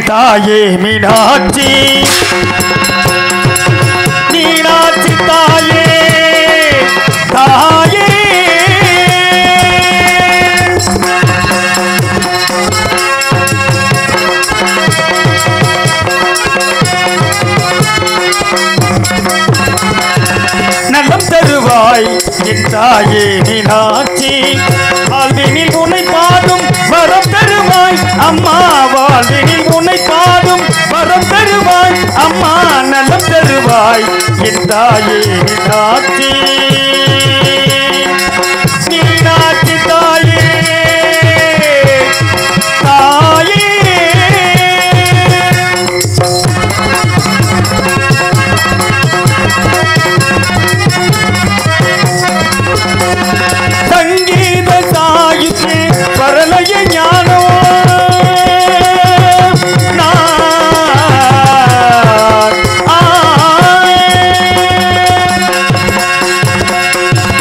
தாயே மீனாட்சி மீனாட்சி தாயே தாயே நலம் தருவாய் என் தாயே மீனாட்சி வாழ்வினில் உன்னை பாடும் வரம் தருவாய் அம்மா வாழ்வினில் உன்னை பாடும் வரம் தருவாய் அம்மா நலம் தருவாய் என் தாயே மீனாட்சி மீனாட்சி தாயே தாயே சங்கீத சாகித்ய பரலய ஞானோ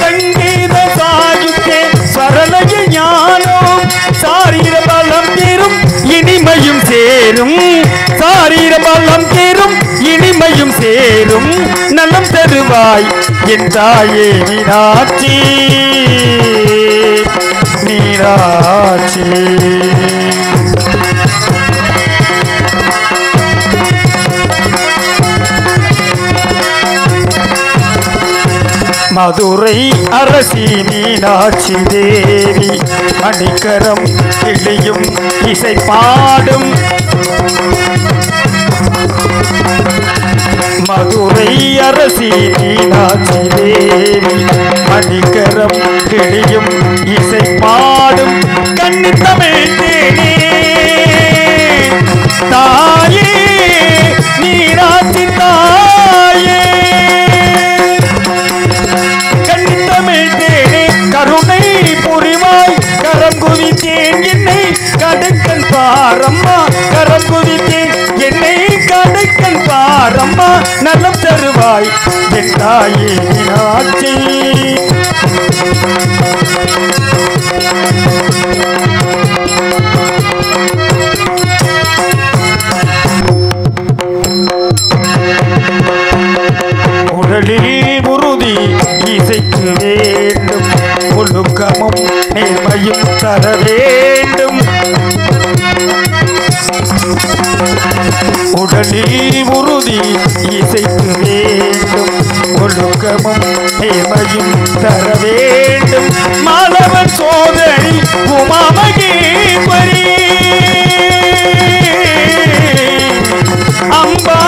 சங்கீத சாகித்ய பரலய ஞானோ சாரீர பலம் தீரும் இனிமையும் சேரும் சாரீர பலம் தீரும் இனிமையும் சேரும் நலம் தருவாய் என் தாயே மீனாட்சி மீனாட்சி மதுரை அரசி மீனாட்சி தேவி மணிக்கரம் கிளியும் இசை பாடும் மதுரை அரசி மீனாட்சி தேவி மணிக்கரம் கிளியும் இசை பாடும் கண்ணித்தமிழ் தேனே தாயே மீனாட்சி தாயே கண்ணித்தமிழ் தேனே கருணை புரிவாய் கரம் குவித்தேன் என்னை கடுக்கன் பாரம்மா கரம் குவித்தேன் என்னை கடுக்கன் பாரம்மா நலம் தருவாய் என் தாயே மீனாட்சி உடலில் உறுதி இசைக்கு வேண்டும் ஒழுக்கமும் நேர்மையும் தர வேண்டும் உடலில் உறுதி இசைக்கு வேண்டும் ஒழுக்கமும் நேர்மையும் தர வேண்டும் மாலவன் சோதரி உமாமகேஸ்வரி அம்பா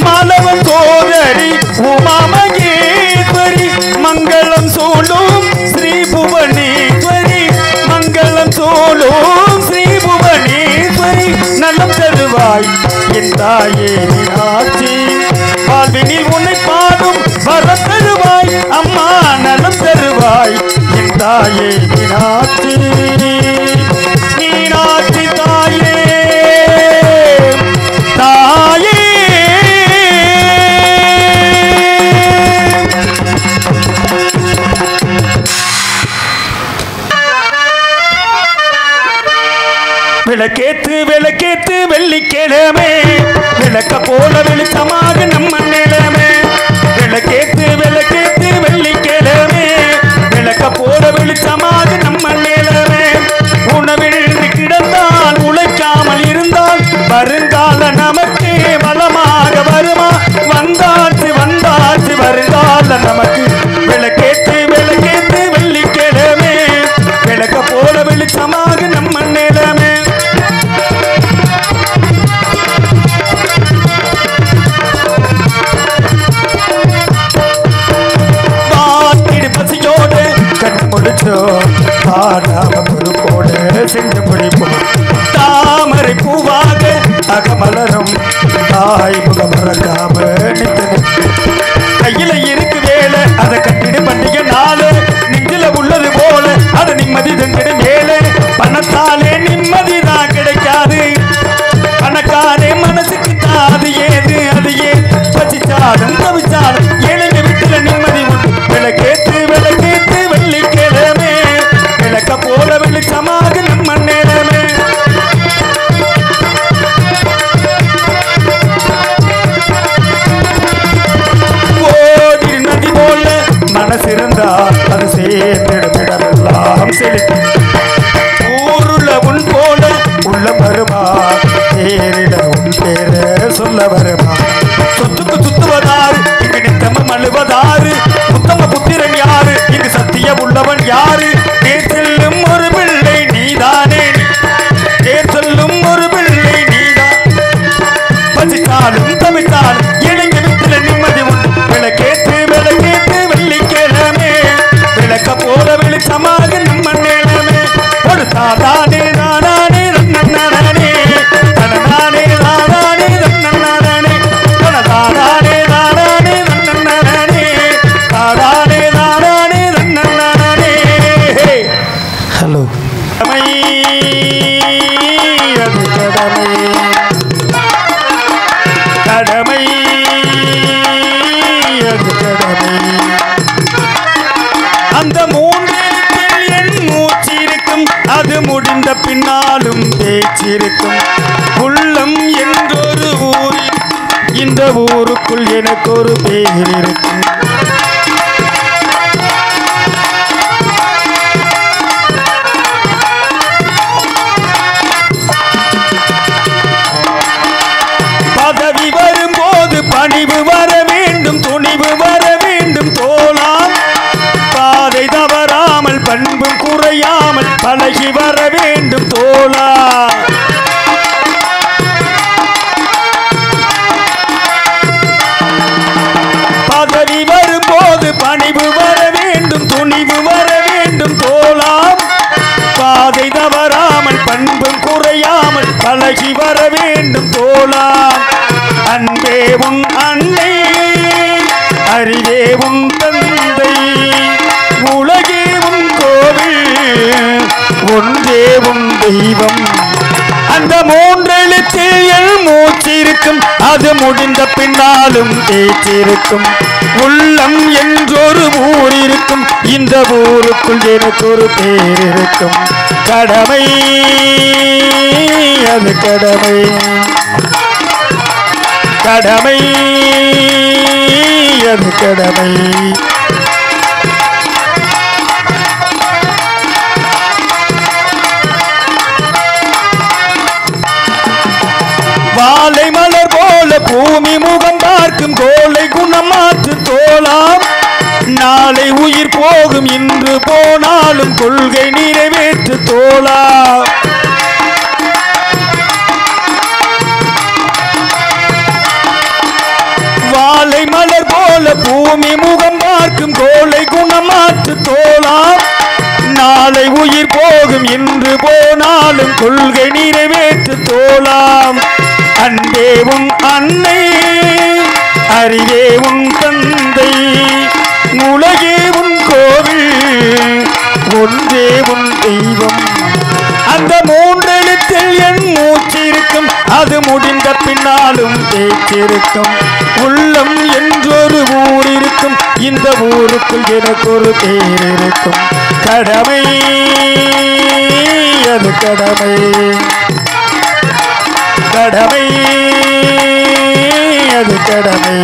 மாலவன் சோதரி உமாமகேஸ்வரி மங்களம் சோலும் ஸ்ரீ புவனேஸ்வரி மங்களம் சோலும் ஸ்ரீ புவனேஸ்வரி நலம் தருவாய் என் தாயே மீனாட்சி வாழ்வினில் உன்னை பாடும் வரம் தருவாய் அம்மா நலம் தருவாய் என் தாயே மீனாட்சி மீனாட்சி தாயே தாயே விளக்கேத்து விளக்கேத்து வெள்ளிக்கிழமை விளக்க போல வெளிச்சமாக நம்ம நிலமே விளக்கேத்து விளக்கேத்து வெள்ளிக்கிழமை விளக்க போல வெளிச்சமாக நம்ம நிலமே உணவின்றி கிடந்தால் உழைக்காமல் இருந்தால் வருங்கால நமக்கு வளமாக வருமா வந்தாச்சு வந்தாச்சு வருங்கால நமக்கு விளக்கேத்து விளக்கேத்து வெள்ளிக்கிழமை விளக்க போல வெளிச்சமாக நம்ம நிலமே பசியோடு கண் முடிச்சோம் பாடாம பொறுப்போடு செஞ்சு முடிப்போம் தாமரை பூவாக அகமலரும் தாய் முகம் மறக்காம கையில இருக்கு வேலை அதை கட்டிடு பண்டிகை நாளு நெஞ்சில உள்ளது போல அட நிம்மதி தங்கிடு மேலே பணத்தாலே நிம்மதி தான் கிடைக்காது பணக்காரே மனசுக்கு தாது ஏது அது ஏன் பசிச்சாலும் தவிச்சாலும் ஏழைங்க வீட்டுல நிம்மதி உண்டு விளக்கேத்து விளக்கேத்து வெள்ளிக்கிழமை விளக்க போல வெளிச்சமாக நம்ம நேரமே ஓடி நதி போல மனசு இருந்தா அது சேர்ந்திடமிடமெல்லாம் செலுத்தி ஊருல உன் போல உள்ள வருமா தேரிட உன் பேர சொல்ல வருமா சொத்துக்கு சுத்துவதாரு இங்கு நித்தமும் அழுவதாரு உத்தம புத்திரன் யாரு இங்கு சத்திய உள்ளவன் யாரு பேர் செல்லும் ஒரு பிள்ளை நீதானே பேர் சொல்லும் ஒரு பிள்ளை நீதான் பசித்தாலும் தமிழ்த்தாலும் இளைஞ வீட்டுல நிம்மதி உண்டு விளக்கேத்து விளக்கேத்து வெள்ளிக்கிழமை விளக்க போல வெளிச்சமாக நம்ம நிலமே ஒரு தாதானே நானே நன்னானே தனதானே நானே நன்னானே தனதானே நானே நன்னானே தாதானே நானே நன்னானே ஹலோ அது கடமை கடமை அது கடமை அந்த மூன்றெழுத்தில் என் மூச்சிருக்கும் அது முடிந்த பின்னாலும் பேச்சிருக்கும் உள்ளம் என்றொரு ஊர் இந்த ஊருக்குள் எனக்கு ஒரு பேர் இருக்கும் பதவி வரும்போது பணிவு வர வேண்டும் துணிவு வர வேண்டும் தோளால் பாதை தவறாமல் பண்பும் குறையாமல் பழகி வர வேண்டும் தோளா பதவி வரும்போது பணிவு வர வேண்டும் துணிவு வர வேண்டும் தோளாம் பாதை தவறாமல் பண்பும் குறையாமல் பழகி வர வேண்டும் தோளாம் அன்பே உன் அன்னை அறிவே உன் தந்தை உலகே உன் கோவில் ஒன்றே உன் தெய்வம் அந்த மூன்றெழுத்தில் என் மூச்சிருக்கும் அது முடிந்த பின்னாலும் பேச்சிருக்கும் உள்ளம் என்றொரு ஊர் இருக்கும் இந்த ஊருக்குள் எனக்கு ஒரு பேர் இருக்கும் கடமை அது கடமை கடமை அது கடமை வாழை மலர் போல பூமி முகம் பார்க்கும் கோலை குணம் மாற்று தோளாம் நாளை உயிர் போகும் இன்று போனாலும் கொள்கை நிறைவேற்று தோளா வாழை மலர் போல பூமி முகம் பார்க்கும் கோலை குணம் மாற்று தோளாம் நாளை உயிர் போகும் இன்று போனாலும் கொள்கை நிறைவேற்று தோளாம் அன்பே உன் அன்னை அறிவே உன் தந்தை உலகே உன் கோவில் ஒன்றே உன் தெய்வம் அந்த மூன்றெழுத்தில் என் மூச்சிருக்கும் அது முடிந்த பின்னாலும் பேச்சிருக்கும் உள்ளம் என்றொரு ஊர் இருக்கும் இந்த ஊருக்குள் எனக்கு ஒரு பேர் இருக்கும் கடமை அது கடமை கடமை அது கடமை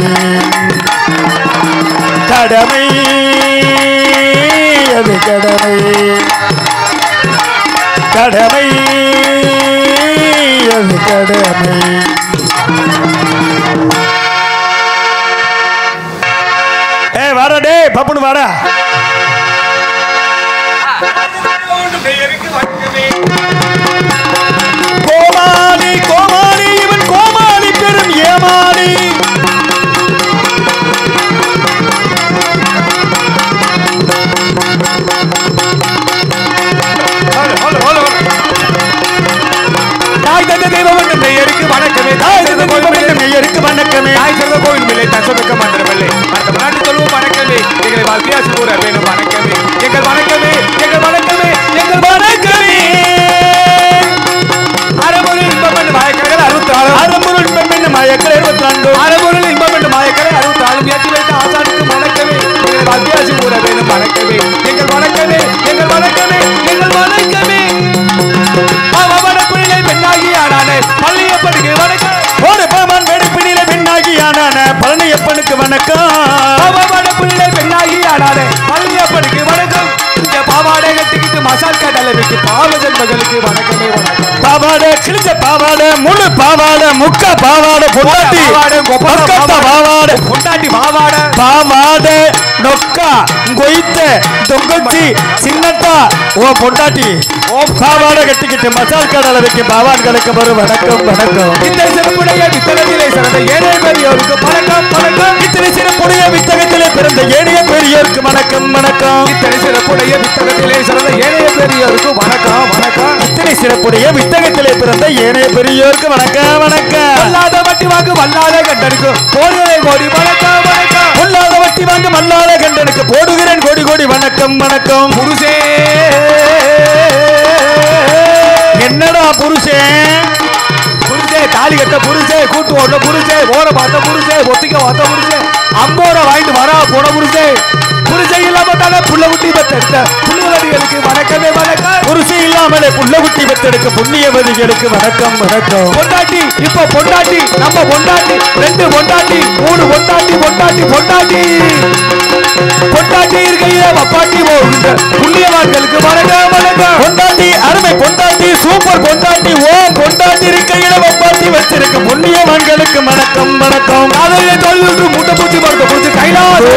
கடமை அது கடமை கடமை அது கடமை வாடா டே பப்புனு வாடா கோமாளி கோமாளி இவன் கோமாளி பெரும் ஏமாளி தாய் தந்த தெய்வம் என்ற பெயருக்கு வணக்கமே தாய் தந்த தெய்வம் என்ற பெயருக்கு வணக்கமே தாய் சிறந்த கோவில் மேலே தசமிக்க மந்திரமில்லை அந்த நாட்டு சொல்லுவோம் வணக்கமே எங்களை வாழ்க்கையாசி கூற வேணும் வணக்கமே எங்கள் வணக்கமே எங்கள் வணக்கமே எங்கள் வணக்கமே அறமுறை இன்பம் என்று மாயக்கரைகள் 66 அறமுறை இன்பம் என்று மாயக்கரை 22 அறமுறை இன்பம் என்று மாயக்கரை 64 ஏற்றி வைத்த ஆசானுக்கு வணக்கமே எங்களை வாழ்க்கையாசி கூற வேணும் வணக்கமே எங்கள் வணக்கமே எங்கள் வணக்கமே எங்கள் வணக்கமே பழனியப்பனுக்கு வணக்கம் ஒரு பாமான் வெடிப்பினில பெண்ணாகியானான பழனியப்பனுக்கு வணக்கம் பெண்ணாகியானான பழனியப்பனுக்கு வணக்கம் இந்த பாவாடை கட்டிக்கிட்டு மசால் கடலைக்கு பாவஜன் மகளுக்கு வணக்கமே வணக்கம் பாவாடை கிழிச்ச பாவாடை முழு பாவாடை முக்க பாவாடை பொண்டாட்டி பாவாடை பொண்டாட்டி பாவாடை பாவாடை நொக்கா கொய்த்த தொங்கச்சி சின்னத்தா ஓ பொண்டாட்டி ஓ பாவாடை கட்டிக்கிட்டு மசால் கடலை வைக்க பாவான்களுக்கு வரும் வணக்கம் வணக்கம் இத்தனை சிறப்புடைய வித்தகத்திலே சிறந்த ஏனைய பெரியோருக்கு வணக்கம் வணக்கம் இத்தனை சிறப்புடைய வித்தகத்திலே பிறந்த ஏனைய பெரியோருக்கு வணக்கம் வணக்கம் இத்தனை சிறப்புடைய வித்தகத்திலே சிறந்த ஏனைய பெரியோருக்கு வணக்கம் வணக்கம் இத்தனை சிறப்புடைய வித்தகத்திலே பிறந்த ஏனைய பெரியோருக்கு வணக்கம் வணக்கம் வல்லாத வட்டி வாங்கு வல்லாத கண்டனுக்கு போடுகிறேன் கோடி வணக்கம் வணக்கம் வல்லாத வட்டி வாங்கு வல்லாத கண்டனுக்கு போடுகிறேன் கோடி கோடி வணக்கம் வணக்கம் புருஷே என்னடா புருஷே புருஷே தாலி கட்ட புருஷே கூட்டு ஓட்ட புருஷே ஓர பார்த்த புருஷே ஒத்திக்க பார்த்த புருஷே அம்போட வாங்கிட்டு வரா போன புருஷே புருஷை இல்லாம தானே புள்ள குட்டி பெத்தெடுத்த புண்ணியவதிகளுக்கு வணக்கமே வணக்கம் புருஷை இல்லாமலே புள்ள குட்டி பெத்தெடுக்க புண்ணியவதிகளுக்கு வணக்கம் வணக்கம் பொண்டாட்டி இப்ப பொண்டாட்டி நம்ம பொண்டாட்டி 2 பொண்டாட்டி 3 பொண்டாட்டி பொண்டாட்டி பொண்டாட்டி பொண்டாட்டி இருக்கையில வப்பாட்டி போகின்ற புண்ணியவான்களுக்கு வணக்கம் வணக்கம் பொண்டாட்டி அருமை பொண்டாட்டி சூப்பர் பொண்டாட்டி ஓ பொண்டாட்டி இருக்கையில வப்பாட்டி வச்சிருக்க புண்ணியவான்களுக்கு வணக்கம் வணக்கம் காதலிய தொழில் மூட்டை பூச்சி மருத்துவ பூச்சி கைலாஸ்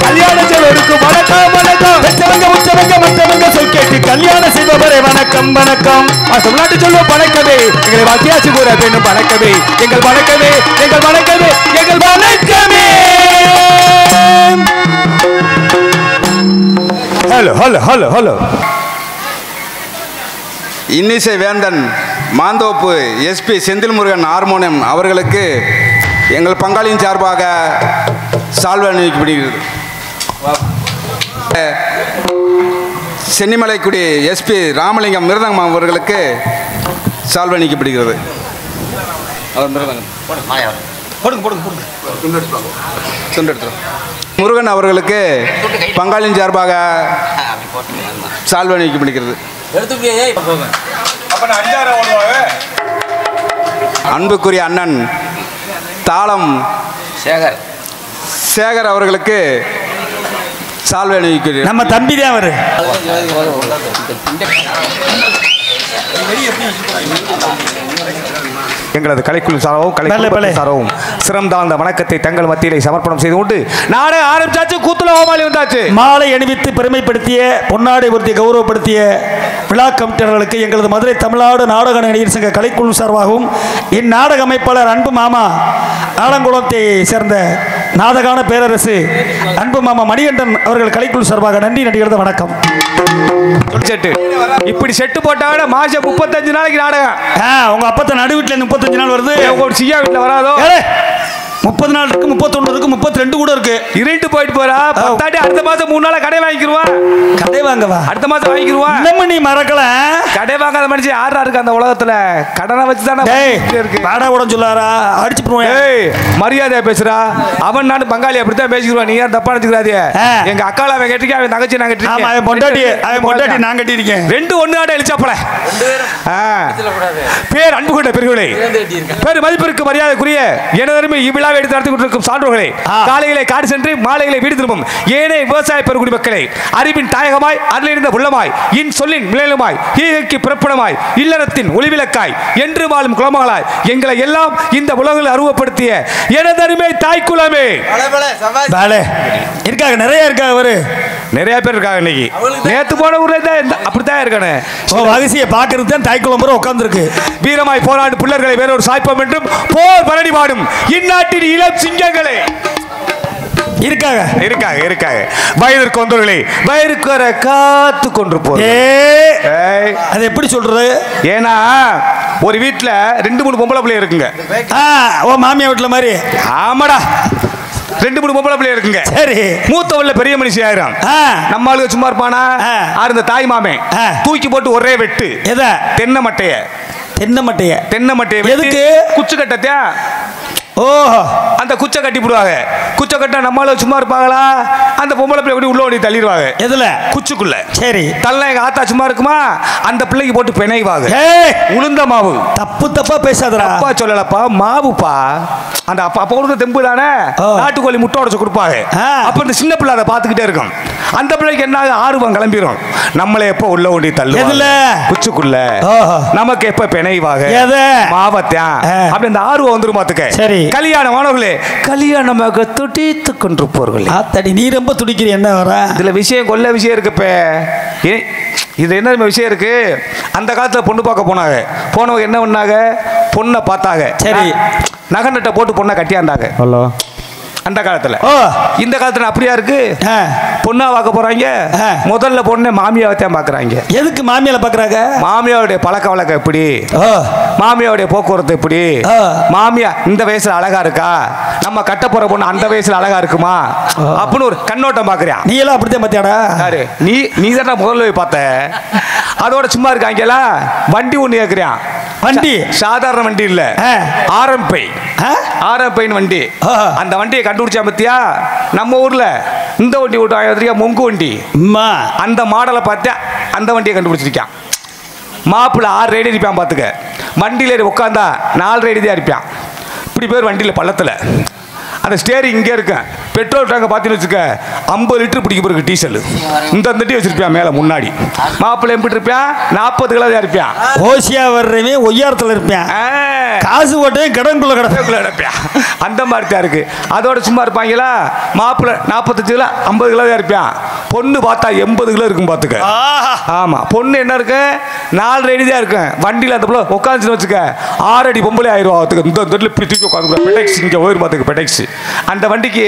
கல்யாணம் செய்வதற்கு வணக்கம் வணக்கம் மற்றவங்க சொல் கேட்டு கல்யாணம் செய்பவரே வணக்கம் வணக்கம் தமிழ்நாட்டு சொல்லுவோம் வணக்கமே எங்களை வாக்கியாசி கூற வேண்டும் வணக்கமே எங்கள் வணக்கமே எங்கள் வணக்கமே எங்கள் வணக்கமே ஹலோ ஹலோ ஹலோ ஹலோ இன்னிசை வேந்தன் மாந்தோப்பு எஸ்பி செந்தில் முருகன் ஹார்மோனியம் அவர்களுக்கு எங்கள் பங்காளியின் சார்பாக சால்வை அணிவிக்கப்படுகிறது. சென்னிமலைக்குடி எஸ்பி ராமலிங்கம் மிருதங்கம் அவர்களுக்கு சால்வை அணிவிக்கப்படுகிறது. முருகன் அவர்களுக்கு பங்காளியின் சார்பாக சால்வை அணிவிக்கப்படுகிறது. அன்புக்குரிய அண்ணன் தாளம் சேகர் அவர்களுக்கு சால்வை அணிவிக்கிறேன். நம்ம தம்பி தான் அவரு. எங்களது கலைக்குழு சாரவும் சிறந்தாழ்ந்த வணக்கத்தை தங்கள் மத்தியிலே சமர்ப்பணம் செய்து கொண்டு நாடே ஆரம்பிச்சாச்சு. கூத்துல ஓமாளி வந்தாச்சு. மாலை அணிவித்து பெருமைப்படுத்திய பொன்னாடை உறுதி கௌரவப்படுத்திய விழா கமிட்டியர்களுக்கு எங்களது மதுரை தமிழ்நாடு நாடக நடிகர் சங்க கலைக்குழு சார்பாகவும் இந்நாடக அமைப்பாளர் அன்பு மாமா ஆலங்குளத்தை சேர்ந்த நாடகான பேரரசு அன்பு மாமா மணிகண்டன் அவர்கள் கலைக்குழு சார்பாக நன்றி நடிகர்கள் வணக்கம். இப்படி செட்டு போட்டாங்க மாசம் 35 நாளைக்கு நாடகம். உங்க அப்பத்த நடு வீட்டுல 35 நாள் வருது. ஒரு சியா வீட்டுல வராதோ. 30 நாள் இருக்கு, 31 இருக்கு, 32 கூட இருக்கு. இருண்டு போயிட்டு போறா. பத்தாட்டி அடுத்த மாசம் 3 நாளா கடை வாங்கிடுவான். கடை வாங்கவா? அடுத்த மாசம் வாங்கிடுவான். நம்ம நீ மறக்கல. கடை வாங்காத மனுஷன் யாரா இருக்கு அந்த உலகத்துல? கடனை வச்சுதானே இருக்கு. பாடா கூட சொல்லாரா? அடிச்சு போடுவேன். ஏய், மரியாதையா பேசுறா. அவன் நானும் பங்காளி அப்படித்தான் பேசிக்குவான். நீ யார் தப்பா நினைச்சுக்கிறாதே. எங்க அக்கால அவன் கேட்டிருக்கேன், அவன் தங்கச்சி நான் கட்டிருக்கேன். ஆமா, அவன் பொண்டாட்டி நான் கட்டியிருக்கேன். ரெண்டு ஒண்ணு ஆட எழுச்சாப்பல. பேர் அன்பு கொண்ட பெருகளே, பேர் மதிப்பிற்கு மரியாதைக்குரிய எனதருமை இவ்விழாவை எடுத்து நடத்தி கொண்டிருக்கும் சான்றோர்களே, காலையிலே காடு சென்று மாலையிலே வீடு திரும்பும் ஏனைய விவசாய பெருங்குடி மக்களே, அறிவின் தாயகமாய் அருளிருந்த உள்ளமாய் இன் சொல்லின் விளையலுமாய் ஈகைக்கு பிறப்பிடமாய் இல்லறத்தின் ஒளிவிளக்காய் என்று வாழும் குலமகளாய் எங்களை எல்லாம் இந்த உலகில் அருவப்படுத்திய எனதருமை தாய் குலமே இருக்காங்க. நிறைய இருக்காங்க. அவரு நிறைய பேர் இருக்காங்க. இன்னைக்கு நேத்து போன ஊர்ல அப்படித்தான் இருக்கானே. வகசியை பாக்குறது தான் தாய் குலம்புற உட்கார்ந்துருக்கு. வீரமாய் போராடும் பிள்ளைகளை வேறொரு சாய்ப்பம் என்றும் போர் பரணி பாடும் இந்நாட்டின் இளம் சிங்கங்களே இருக்காங்க. இருக்காங்க இருக்காங்க வயதிற்கு வந்தவர்களே, வயதுக்கு வர காத்து கொண்டு போய் அது எப்படி சொல்றது? ஏன்னா ஒரு வீட்டுல 2-3 பொம்பளை பிள்ளை இருக்குங்க. ஓ மாமியா வீட்டுல மாதிரி. ஆமாடா, 2-3 பொம்பளை பிள்ளை இருக்குங்க. சரி, மூத்தவள்ள பெரிய மனுஷி ஆயிரும். நம்ம ஆளுங்க சும்மா இருப்பானா? இந்த தாய் மாமே தூக்கி போட்டு ஒரே வெட்டு. எதை? தென்னை மட்டைய. தென்னை மட்டைய எதுக்கு? குச்சி கட்டத்தியா. ஓஹோ, அந்த குச்சை கட்டி போடுவாங்க. குச்சை கட்ட நம்மளால சும்மா இருப்பாங்களா? அந்த பொம்பளை பிள்ளை எப்படி உள்ள ஓடி தள்ளிடுவாங்க. எதுல? குச்சுக்குள்ள. சரி, தள்ள எங்க ஆத்தா சும்மா இருக்குமா? அந்த பிள்ளைக்கு போட்டு பிணைவாங்க. உளுந்த மாவு. தப்பா பேசாதடா. அப்பா சொல்லலப்பா, மாவுப்பா. அந்த அப்பா கொடுத்த தெம்பு தானே. நாட்டுக்கோழி முட்டை உடச்சு கொடுப்பாங்க. அப்ப இந்த சின்ன பிள்ளை அதை பார்த்துக்கிட்டே இருக்கும். அந்த பிள்ளைக்கு என்ன ஆர்வம் கிளம்பிடும். நம்மளே எப்ப உள்ள ஓடி தள்ளு. எதுல? குச்சுக்குள்ள. நமக்கு எப்ப பிணைவாக மாவத்தான் அப்படி இந்த ஆர்வம் வந்துரும் பாத்துக்க. சரி, கல்யாணமானவர்களே, கல்யாணமாக துடித்து கொண்டிருப்பவர்களே. ஆத்தாடி, நீ ரொம்ப துடிக்கிற. என்ன வர இதுல விஷயம்? கொல்ல விஷயம் இருக்குப்ப. இது என்ன விஷயம் இருக்கு? அந்த காலத்துல பொண்ணு பார்க்க போனாங்க. போனவங்க என்ன பண்ணாங்க? பொண்ணை பார்த்தாங்க. சரி, நகை நட்டை போட்டு பொண்ணை கட்டியாந்தாங்க. ஹலோ, அந்த காலத்துல. இந்த காலத்துல அப்படியா இருக்கு? பொண்ணா பார்க்க போறாங்க. முதல்ல பொண்ணு மாமியாவத்தான் பாக்குறாங்க. எதுக்கு மாமியால பாக்குறாங்க? மாமியாவுடைய பழக்க வழக்கம் எப்படி, மாமியாவுடைய போக்குவரத்து எப்படி, மாமியா இந்த வயசுல அழகா இருக்கா, நம்ம கட்ட போற பொண்ணு அந்த வயசுல அழகா இருக்குமா அப்படின்னு ஒரு கண்ணோட்டம் பாக்குறியா? நீ எல்லாம் அப்படித்தான் பாத்தியாடா? நீ தானே முதல்ல போய் பார்த்த. அதோட சும்மா இருக்காங்களா? வண்டி ஒண்ணு கேக்குறியான். வண்டி சாதாரண வண்டி இல்ல, ஆர்எம்பை வண்டி. அந்த வண்டியை கண்டுபிடிச்சா பத்தியா? நம்ம ஊர்ல இந்த வண்டி விட்டு மொங்கு வண்டி, அந்த மாடலை பார்த்தா அந்த வண்டியை கண்டுபிடிச்சிருக்கான். மாப்பிள்ள 6 ரேடி இருப்பான் பாத்துக்க. வண்டியில உட்காந்தா 4 ரேடி தான் இருப்பான். இப்படி பேர் வண்டியில பள்ளத்துல. அந்த ஸ்டேரிங் இங்கே இருக்கேன். பெட்ரோல் டேங்க பார்த்தீங்கன்னு வச்சுக்க 50 லிட்டர் பிடிக்க போறதுக்கு டீசல் இந்த தட்டி வச்சிருப்பியா மேலே முன்னாடி. மாப்பிள்ளை எப்படி இருப்பான்? 40 கிலோ தான் இருப்பான். ஓசியா வர்றவன் ஒய்யாரத்தில் இருப்பான். காசு போட்டு கடனுக்குள்ள கிடப்பான். அந்த மாதிரி தான் இருக்கு. அதோட சும்மா இருப்பாங்களா? மாப்பிள்ளை 45 கிலோ 50 கிலோ தான் இருப்பான். பொண்ணு பார்த்தா 80 கிலோ இருக்கும் பார்த்துக்க. ஆமா, பொண்ணு என்ன இருக்கு? 4 அடி தான் இருக்கும். வண்டியில் அந்த பிள்ளை உட்காந்துன்னு வச்சுக்க 6 அடி பொம்பளை ஆயிரம் பார்த்துக்க. இந்த தொட்டில் இப்படி தூக்கி உட்காந்து பெடெக்ஸ் இங்கே ஓயிரும் பார்த்துக்க. பெடெக்ஸ் அந்த வண்டிக்கு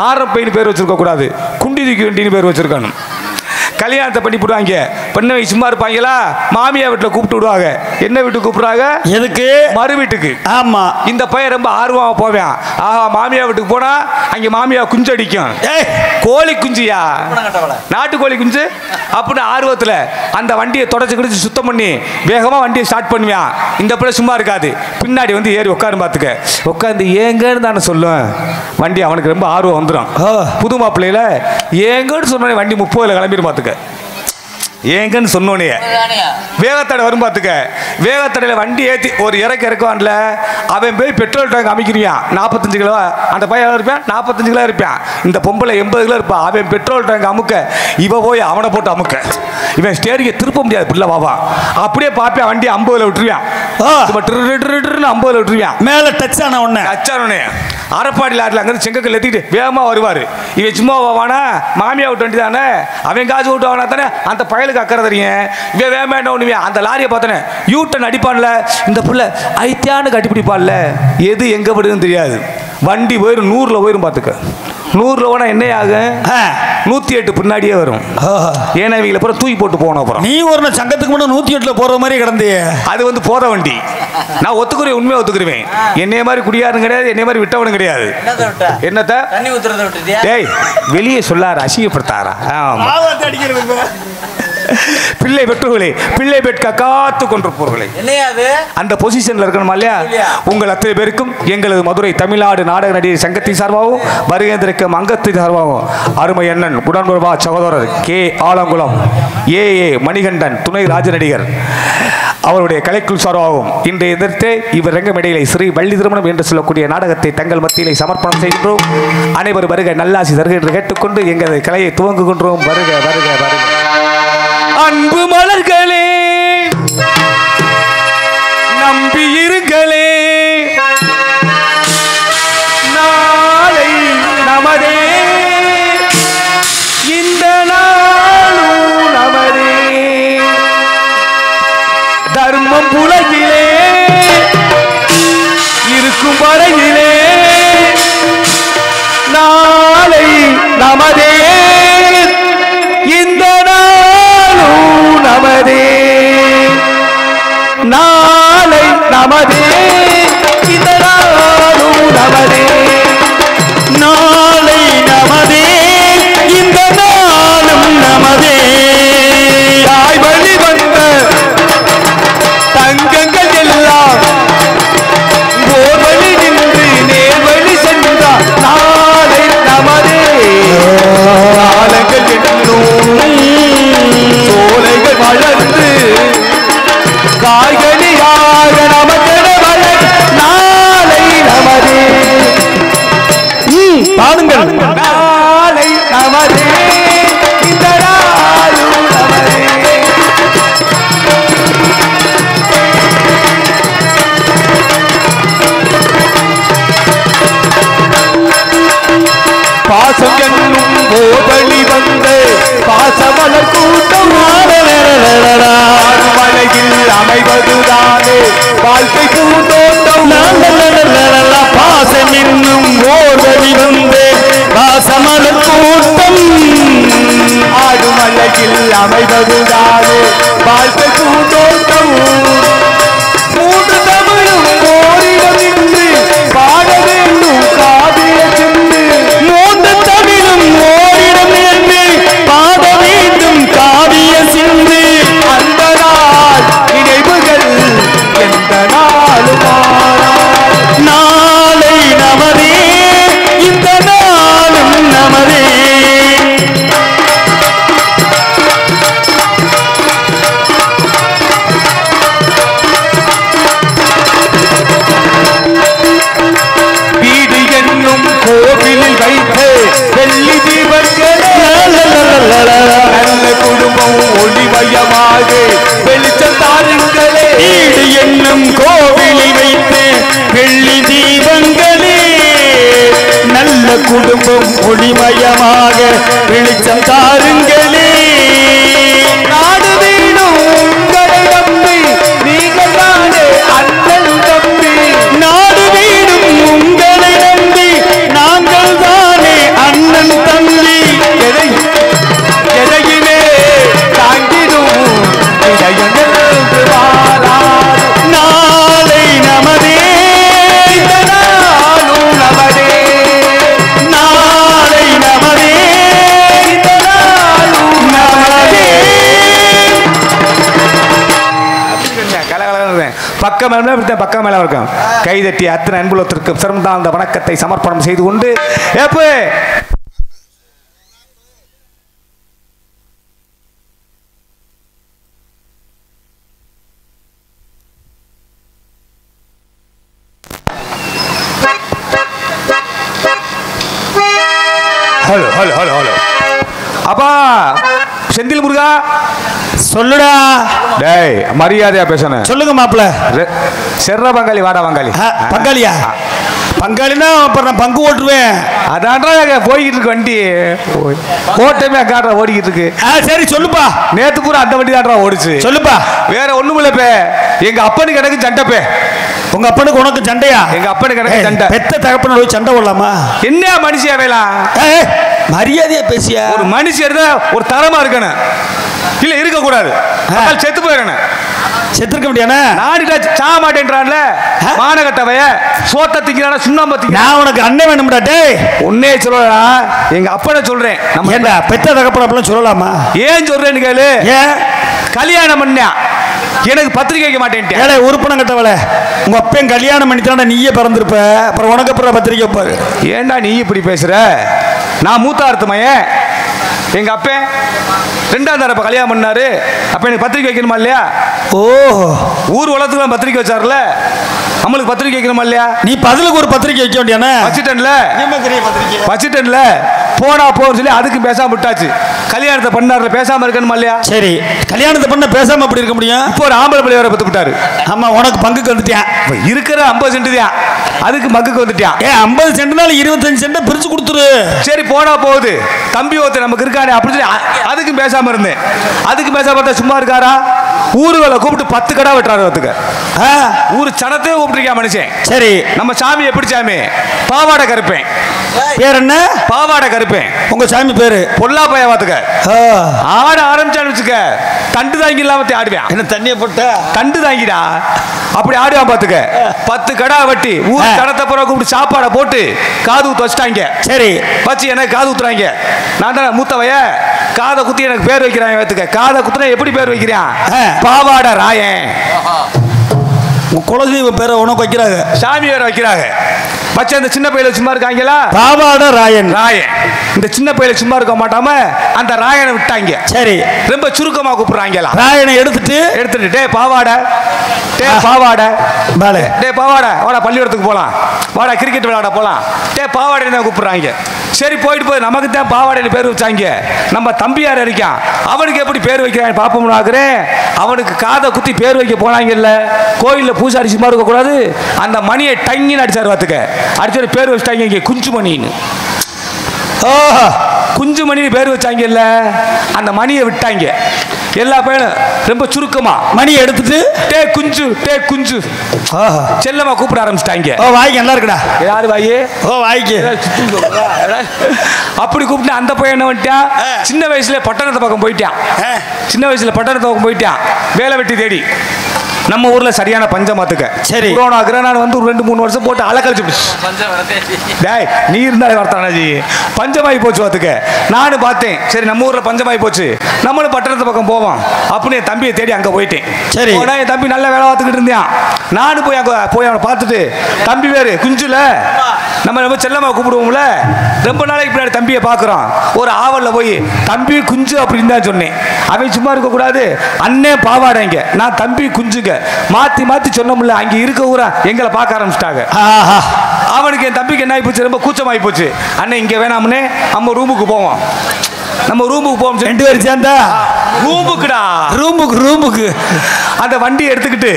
ஆரம்பைன்னு பேர் வச்சிருக்க கூடாது, குண்டி தூக்கி வண்டின்னு பேர் வச்சிருக்கணும். கல்யாணத்தை பண்ணி போடுவாங்க. பெண்ணை சும்மா இருப்பாங்களா? மாமியா வீட்டில் கூப்பிட்டு விடுவாங்க. என்ன வீட்டுக்கு கூப்பிடுறாங்க? எதுக்கு? மறு வீட்டுக்கு. ஆமா, இந்த பையன் ரொம்ப ஆர்வமாக போவேன். ஆஹா, மாமியா வீட்டுக்கு போனா அங்கே மாமியா குஞ்சு அடிக்கும். கோழி குஞ்சியா? நாட்டுக்கோழி குஞ்சு அப்படின்னு ஆர்வத்தில் அந்த வண்டியை தொடச்சி கிடிச்சு சுத்தம் பண்ணி வேகமாக வண்டியை ஸ்டார்ட் பண்ணுவேன். இந்த பிள்ளை சும்மா இருக்காது, பின்னாடி வந்து ஏறி உட்காரு பார்த்துக்க. உட்காந்து ஏங்கன்னு தானே சொல்லுவேன். வண்டி அவனுக்கு ரொம்ப ஆர்வம் வந்துடும். புது மாப்பிள்ளையில ஏங்கன்னு சொன்னோடனே வண்டி 30ல் கிளம்பிடும் பார்த்துக்க. ஏங்கன்னு சொன்னோனே வேகத்தடை வரும் பார்த்துக்க. வேகத்தடையில் வண்டி ஏற்றி ஒரு இறக்குவான்ல, அவன் போய் பெட்ரோல் டேங்க் அமைக்கிறியான். 45 கிலோ அந்த பையன் இருப்பான், 45 கிலோ இருப்பான். இந்த பொம்பளை 80 கிலோ இருப்பான். அவன் பெட்ரோல் டேங்க் அமுக்க, இவ போய் அவனை போட்டு அமுக்க. இவன் ஸ்டேரிங்கை திருப்ப முடியாது பிள்ளை பாவா. அப்படியே பார்ப்பேன், வண்டி 50ல் விட்டுருவான். 50ல் விட்டுருவான். மேலே டச் ஆன உடனே அரப்பாடியில் ஆட்டில் அங்கே செங்கக்கல் ஏற்றிட்டு வேகமாக வருவார். இவன் சும்மா வானா மாமியா விட்டு வண்டி தானே, அவன் காசு விட்டு வாங்கினா தானே அந்த பயலுக்கு அக்கறை தெரியும். இவன் வேகமாக என்ன ஒன்றுவேன். அந்த லாரியை பார்த்தோன்னே யூட்டன் அடிப்பான்ல, இந்த புள்ள ஐத்தியானு கட்டிப்பிடிப்பான்ல, எது எங்கே படுதுன்னு தெரியாது. வண்டி போயிடும், 100ல் போயிடும் பார்த்துக்க. 100 ரூபா என்ன ஆகும்? 108 பின்னாடியே வரும். ஏன்னா இவங்களை அப்புறம் தூக்கி போட்டு போகணும். அப்புறம் நீ ஒரு சங்கத்துக்கு மட்டும் 108 போற மாதிரி கிடந்தியே. அது வந்து போத வண்டி. நான் ஒத்துக்குறேன், உண்மையை ஒத்துக்குருவேன். என்னைய மாதிரி குடியாரும் கிடையாது, என்னைய மாதிரி விட்டவனும் கிடையாது. என்னத்த தண்ணி ஊத்துறத விட்டுட்டியா? டேய் வெளியே சொல்லாரு, அசிங்கப்படுத்தாரா? பிள்ளை பெற்றோர்களே, பிள்ளை பெற்க காத்து கொண்டிருப்பவர்களே, அந்த பொசிஷன்ல இருக்கணுமா இல்லையா? உங்கள் அத்தனை பேருக்கும் எங்களது மதுரை தமிழ்நாடு நாடக நடிகர் சங்கத்தின் சார்பாகவும் வருகேந்திருக்கும் அங்கத்தின் சார்பாகவும் அருமை அண்ணன் உடன்பிறவா சகோதரர் கே ஆலங்குளம் ஏ மணிகண்டன் துணை ராஜ நடிகர் அவருடைய கலைக்குழு சார்பாகவும் இன்றைய எதிர்த்து இவர் ரங்கமேடையிலே ஸ்ரீ வள்ளி திருமணம் என்று சொல்லக்கூடிய நாடகத்தை தங்கள் மத்தியிலே சமர்ப்பணம் செய்கின்றோம். அனைவரும் வருக நல்லாசி தருக என்று கேட்டுக்கொண்டு எங்களது கலையை துவங்குகின்றோம். வருக வருக வருக. அன்பு மலர்களே, நம்பி இருங்களே, நாளை நமதே, இந்த நாளும் நமதே. தர்மம் உலகிலே இருக்கும் வரையிலே நாளை நமதே, இந்த நமதே, நாளை நமதே, இந்த நாளும் நமதே, நாளை நமதே, இந்த நாளும் நமதே. தாய் வழி வந்த தங்கங்கள் எல்லாம் ஓர் வழி நின்று நேர் வழி சென்றார். நாளை நமதே, காலங்கள் என்னும் சோலைகள் வளர்ந்து காய்கனியாக நமக்கென வளர். நாளை நமதே, பாடுங்கள். நாளை நமதே, இந்த நாளும் நமதே. பாசம் என்னும் போதளி வந்து பாசமலர் கூட்டம் மலையில் அமைவதுதானே வாழ்க்கை பூந்தோட்டம். பாசம் என்னும் ஓர்வழி வந்து பாசமலர் கூட்டம் ஆடுமலையில் அமைவதுதானே வாழ்க்கை பூந்தோட்டம். மூன்று தமிழும் ஓரிடம் நின்று பாட வேண்டும் காவிய சென்று. மூன்று தமிழும் ஓரிடம் என்று பாட வேண்டும் காவிய சிந்து. அந்த நாள் நினைவுகள் எந்த நாளும் நாளை நமதே, இந்த நாளும் நமதே. வீடு என்னும் கோவிலில் வைத்து வெள்ளி தீபங்களே நல்ல குடும்பம் ஒளிமயமாக வெளிச்சம் தாருங்களே. வீடு என்னும் கோவிலில் வைத்து வெள்ளி தீபங்களே நல்ல குடும்பம் ஒளிமயமாக வெளிச்சம் தாருங்களே. நாடு வீடும் உங்களை நம்பி நீங்கள் தானே அண்ணன் தம்பி. நாடு வீடும் உங்களை நம்பி நாங்கள் தானே அண்ணன் தம்பி. எதையுமே தாங்கிடும் இதயங்கள் வாராது. நாளை நமதே, இந்த நாளும் நமதே, நாளை நமதே, இந்த நாளும் நமதே. பக்கம் பக்கம் மேல இருக்கும். கைதட்டி அத்தனை அன்புலத்திற்கு சிறந்தாழ்ந்த வணக்கத்தை சமர்ப்பணம் செய்து கொண்டு எப்ப ஹலோ ஹலோ ஹலோ ஹலோ அப்பா செந்தில் முருகா சொல்லுடா. டேய் மரியாதையா பேசணும். சொல்லுங்க மாப்பிள்ள. செர்ற பங்காளி வாடா பங்காளி. பங்காளியா? பங்காளினா அப்புறம் நான் பங்கு ஓட்டுருவேன். அதான்டா போய்கிட்டு இருக்கு வண்டி. ஓட்டமே அக்காட்ரா ஓடிக்கிட்டு இருக்கு. சரி சொல்லுப்பா. நேத்து பூரா அந்த வண்டி தான்டா ஓடிச்சு. சொல்லுப்பா. வேற ஒண்ணுமில்லப்பே, எங்க அப்பனுக்கு எனக்கு சண்டைப்பே. உங்க அப்பனுக்கு உனக்கு சண்டையா? எங்க அப்பனுக்கு எனக்கு சண்டை. பெத்த தகப்பனோட சண்டை போடலாமா? என்ன மனுஷியா வேலாம்? மரியாதையா பேசியா? ஒரு மனுஷர் தான் ஒரு தரமா இருக்கணும், இல்ல இருக்க கூடாது. செத்து போயிடணும். செத்துருக்க முடியானே. நாடிட்டா சாக மாட்டேன்றான்ல மானகட்டவைய சோத்த திங்கிறான சுண்ணாம்பு திங்க. நான் உனக்கு அண்ணன் வேணும்டா. டேய் உன்னே சொல்லடா, எங்க அப்பனை சொல்றேன். நம்ம ஏண்டா பெத்த தகப்பன அப்பலாம் சொல்லலாமா? ஏன் சொல்றேன்னு கேளு. ஏன் கல்யாணம் பண்ணா எனக்கு பத்திரிக்கை வைக்க மாட்டேன்ட்டு. ஏழை உறுப்பினம் கட்டவள உங்க அப்பன் கல்யாணம் பண்ணிட்டானா நீயே பிறந்திருப்ப, அப்புறம் உனக்கு அப்புறம் பத்திரிக்கை வைப்பாரு. ஏண்டா நீ இப்படி பேசுற? நான் மூத்தார்த்தமைய எங்க அப்பன் 2ஆம் தரப்ப கல்யாணம் பண்ணாரு. அப்ப எனக்கு பத்திரிக்கை வைக்கணுமா இல்லையா? ஓ, ஊர் உலகத்துக்கு பத்திரிக்கை வச்சாருல, நம்மளுக்கு பத்திரிக்கை வைக்கணுமா இல்லையா? நீ பதிலுக்கு ஒரு பத்திரிக்கை வைக்க வேண்டியானே. வச்சுட்டேன்ல போனா போன்னு சொல்லி அதுக்கு பேசாம விட்டாச்சு. கல்யாணத்தை பண்ணாருல பேசாம இருக்கணுமா இல்லையா? சரி, கல்யாணத்தை பண்ண பேசாம அப்படி இருக்க முடியும்? இப்போ ஒரு ஆம்பளை பிள்ளை வர பத்து விட்டாரு. ஆமா, உனக்கு பங்குக்கு வந்துட்டியா? இருக்கிற 50 சென்ட் தான், அதுக்கு மக்குக்கு வந்துட்டியா? 50 சென்ட்னால 25 சென்ட் பிரிச்சு கொடுத்துரு. சரி போனா போகுது, தம்பி ஒருத்தர் நமக்கு இருக்கானே அப்படின்னு சொல்லி அதுக்கு பேசாம இருந்தேன். அதுக்கு பேசாம இருந்தா சும்மா இருக்காரா? ஊர்களை கூப்பிட்டு 10 கடை வெட்டுறாரு. ஒருத்துக்கு ஊர் சனத்தையும் கூப்பிட்டுருக்கா மனுஷன். சரி, நம்ம சாமி எப்படி சாமி? பாவாடை கருப்பேன். பேர் என்ன? பாவாடை கருப்பேன். உங்க சாமி பேரு பொல்லா பைய பாத்துக்க. ஆட ஆரம்பிச்சான்னு வச்சுக்க, தண்டு தாங்கி இல்லாம ஆடுவேன். என்ன தண்ணிய போட்ட தண்டு தாங்கிடா அப்படி ஆடுவான் பாத்துக்க. 10 கடை வெட்டி ஊர் கடத்தை புற கூப்பிட்டு சாப்பாடை போட்டு காது ஊத்து வச்சுட்டாங்க. சரி வச்சு எனக்கு காது ஊத்துறாங்க. நான் தான் மூத்தவைய காதை குத்தி எனக்கு பேர் வைக்கிறான். வைத்துக்க காதை குத்துனா எப்படி பேர் வைக்கிறான்? பாவாடை ராயன். குலதெய்வ பேரை உனக்கு வைக்கிறாங்க, சாமி பேரை வைக்கிறாங்க. வச்ச அந்த சின்ன பையில சும்மா இருக்காங்களா? பாவாடை ராயன். ராயன் இந்த சின்ன பையில சும்மா இருக்க மாட்டாம அந்த ராயனை விட்டாங்க. சரி, ரொம்ப சுருக்கமா கூப்பிடுறாங்களா? ராயனை எடுத்துட்டு டே பாவாடை, டே பாவாடை, டே பாவாடை வாடா பள்ளிக்கூடத்துக்கு போலாம், வாடா கிரிக்கெட் விளையாட போலாம், டே பாவாடைன்னு கூப்பிடுறாங்க. சரி போயிட்டு போய் நமக்கு தான் பாவாடைன்னு பேர் வச்சாங்க. நம்ம தம்பியார் இருக்கான், அவனுக்கு எப்படி பேர் வைக்கிறான் பாப்போம்னு ஆக்குறேன். அவனுக்கு காதை குத்தி பேர் வைக்க போனாங்கல்ல, கோயிலில் பூசாரி சும்மா இருக்கக்கூடாது. அந்த மணியை டங்கின்னு அடிச்சாரு. பார்த்துக்க அடிச்சு பேர் வச்சுட்டாங்க இங்கே குஞ்சுமணின்னு. குஞ்சுமணின்னு பேர் வச்சாங்கல்ல, அந்த மணியை விட்டாங்க. எல்லா பையனும் ரொம்ப சுருக்கமா மணியை எடுத்துட்டு டே குஞ்சு, டே குஞ்சு செல்லமா கூப்பிட ஆரம்பிச்சிட்டாங்க. ஓ வாய்க்கு நல்லா இருக்குடா. யாரு வாயி? ஓ வாய்க்கு அப்படி கூப்பிட்டு அந்த பையன் என்ன பண்ணிட்டான்? சின்ன வயசுல பட்டணத்தை பக்கம் போயிட்டான். சின்ன வயசுல பட்டணத்தை பக்கம் போயிட்டான் வேலை வெட்டி தேடி. நம்ம ஊர்ல சரியான பஞ்சமாத்துக்க. சரி, கொரோனா கிரனான வந்து ஒரு 2-3 வருஷம் போட்டு அலக்கழிச்சு டேய் நீ இருந்தாலே வார்த்தானாஜி பஞ்சமாயி போச்சு பார்த்துக்க. நானும் பார்த்தேன், சரி நம்ம ஊர்ல பஞ்சமாயி போச்சு, நம்மளும் பட்டணத்து பக்கம் போவோம் அப்படின்னு என் தம்பியை தேடி அங்க போயிட்டேன். சரி, என் தம்பி நல்ல வேலை பார்த்துக்கிட்டு இருந்தான். நானும் போய் அங்க போய் அவனை பார்த்துட்டு, தம்பி பேரு குஞ்சுல, நம்ம ரொம்ப செல்லமா கூப்பிடுவோம்ல, ரொம்ப நாளைக்கு பின்னாடி தம்பியை பார்க்குறோம். ஒரு ஆவலில் போய் தம்பி குஞ்சு அப்படின்னு தான் சொன்னேன். அவன் சும்மா இருக்கக்கூடாது, அண்ணே பாவாடைங்க, நான் தம்பி குஞ்சுங்க, மாத்தி மாத்தி சொன்னோம்ல. அங்க இருக்க ஊரா எங்களை பார்க்க ஆரம்பிச்சிட்டாங்க. அவனுக்கு என் தம்பிக்கு என்ன ஆகி போச்சு, ரொம்ப கூச்சமாகி போச்சு. அண்ணன் இங்க வேணாம்னே நம்ம ரூமுக்கு போவோம், நம்ம ரூமுக்கு போவோம். 2 பேரும் சேர்ந்தா ரூமுக்குடா, ரூமுக்கு அந்த வண்டி எடுத்துக்கிட்டு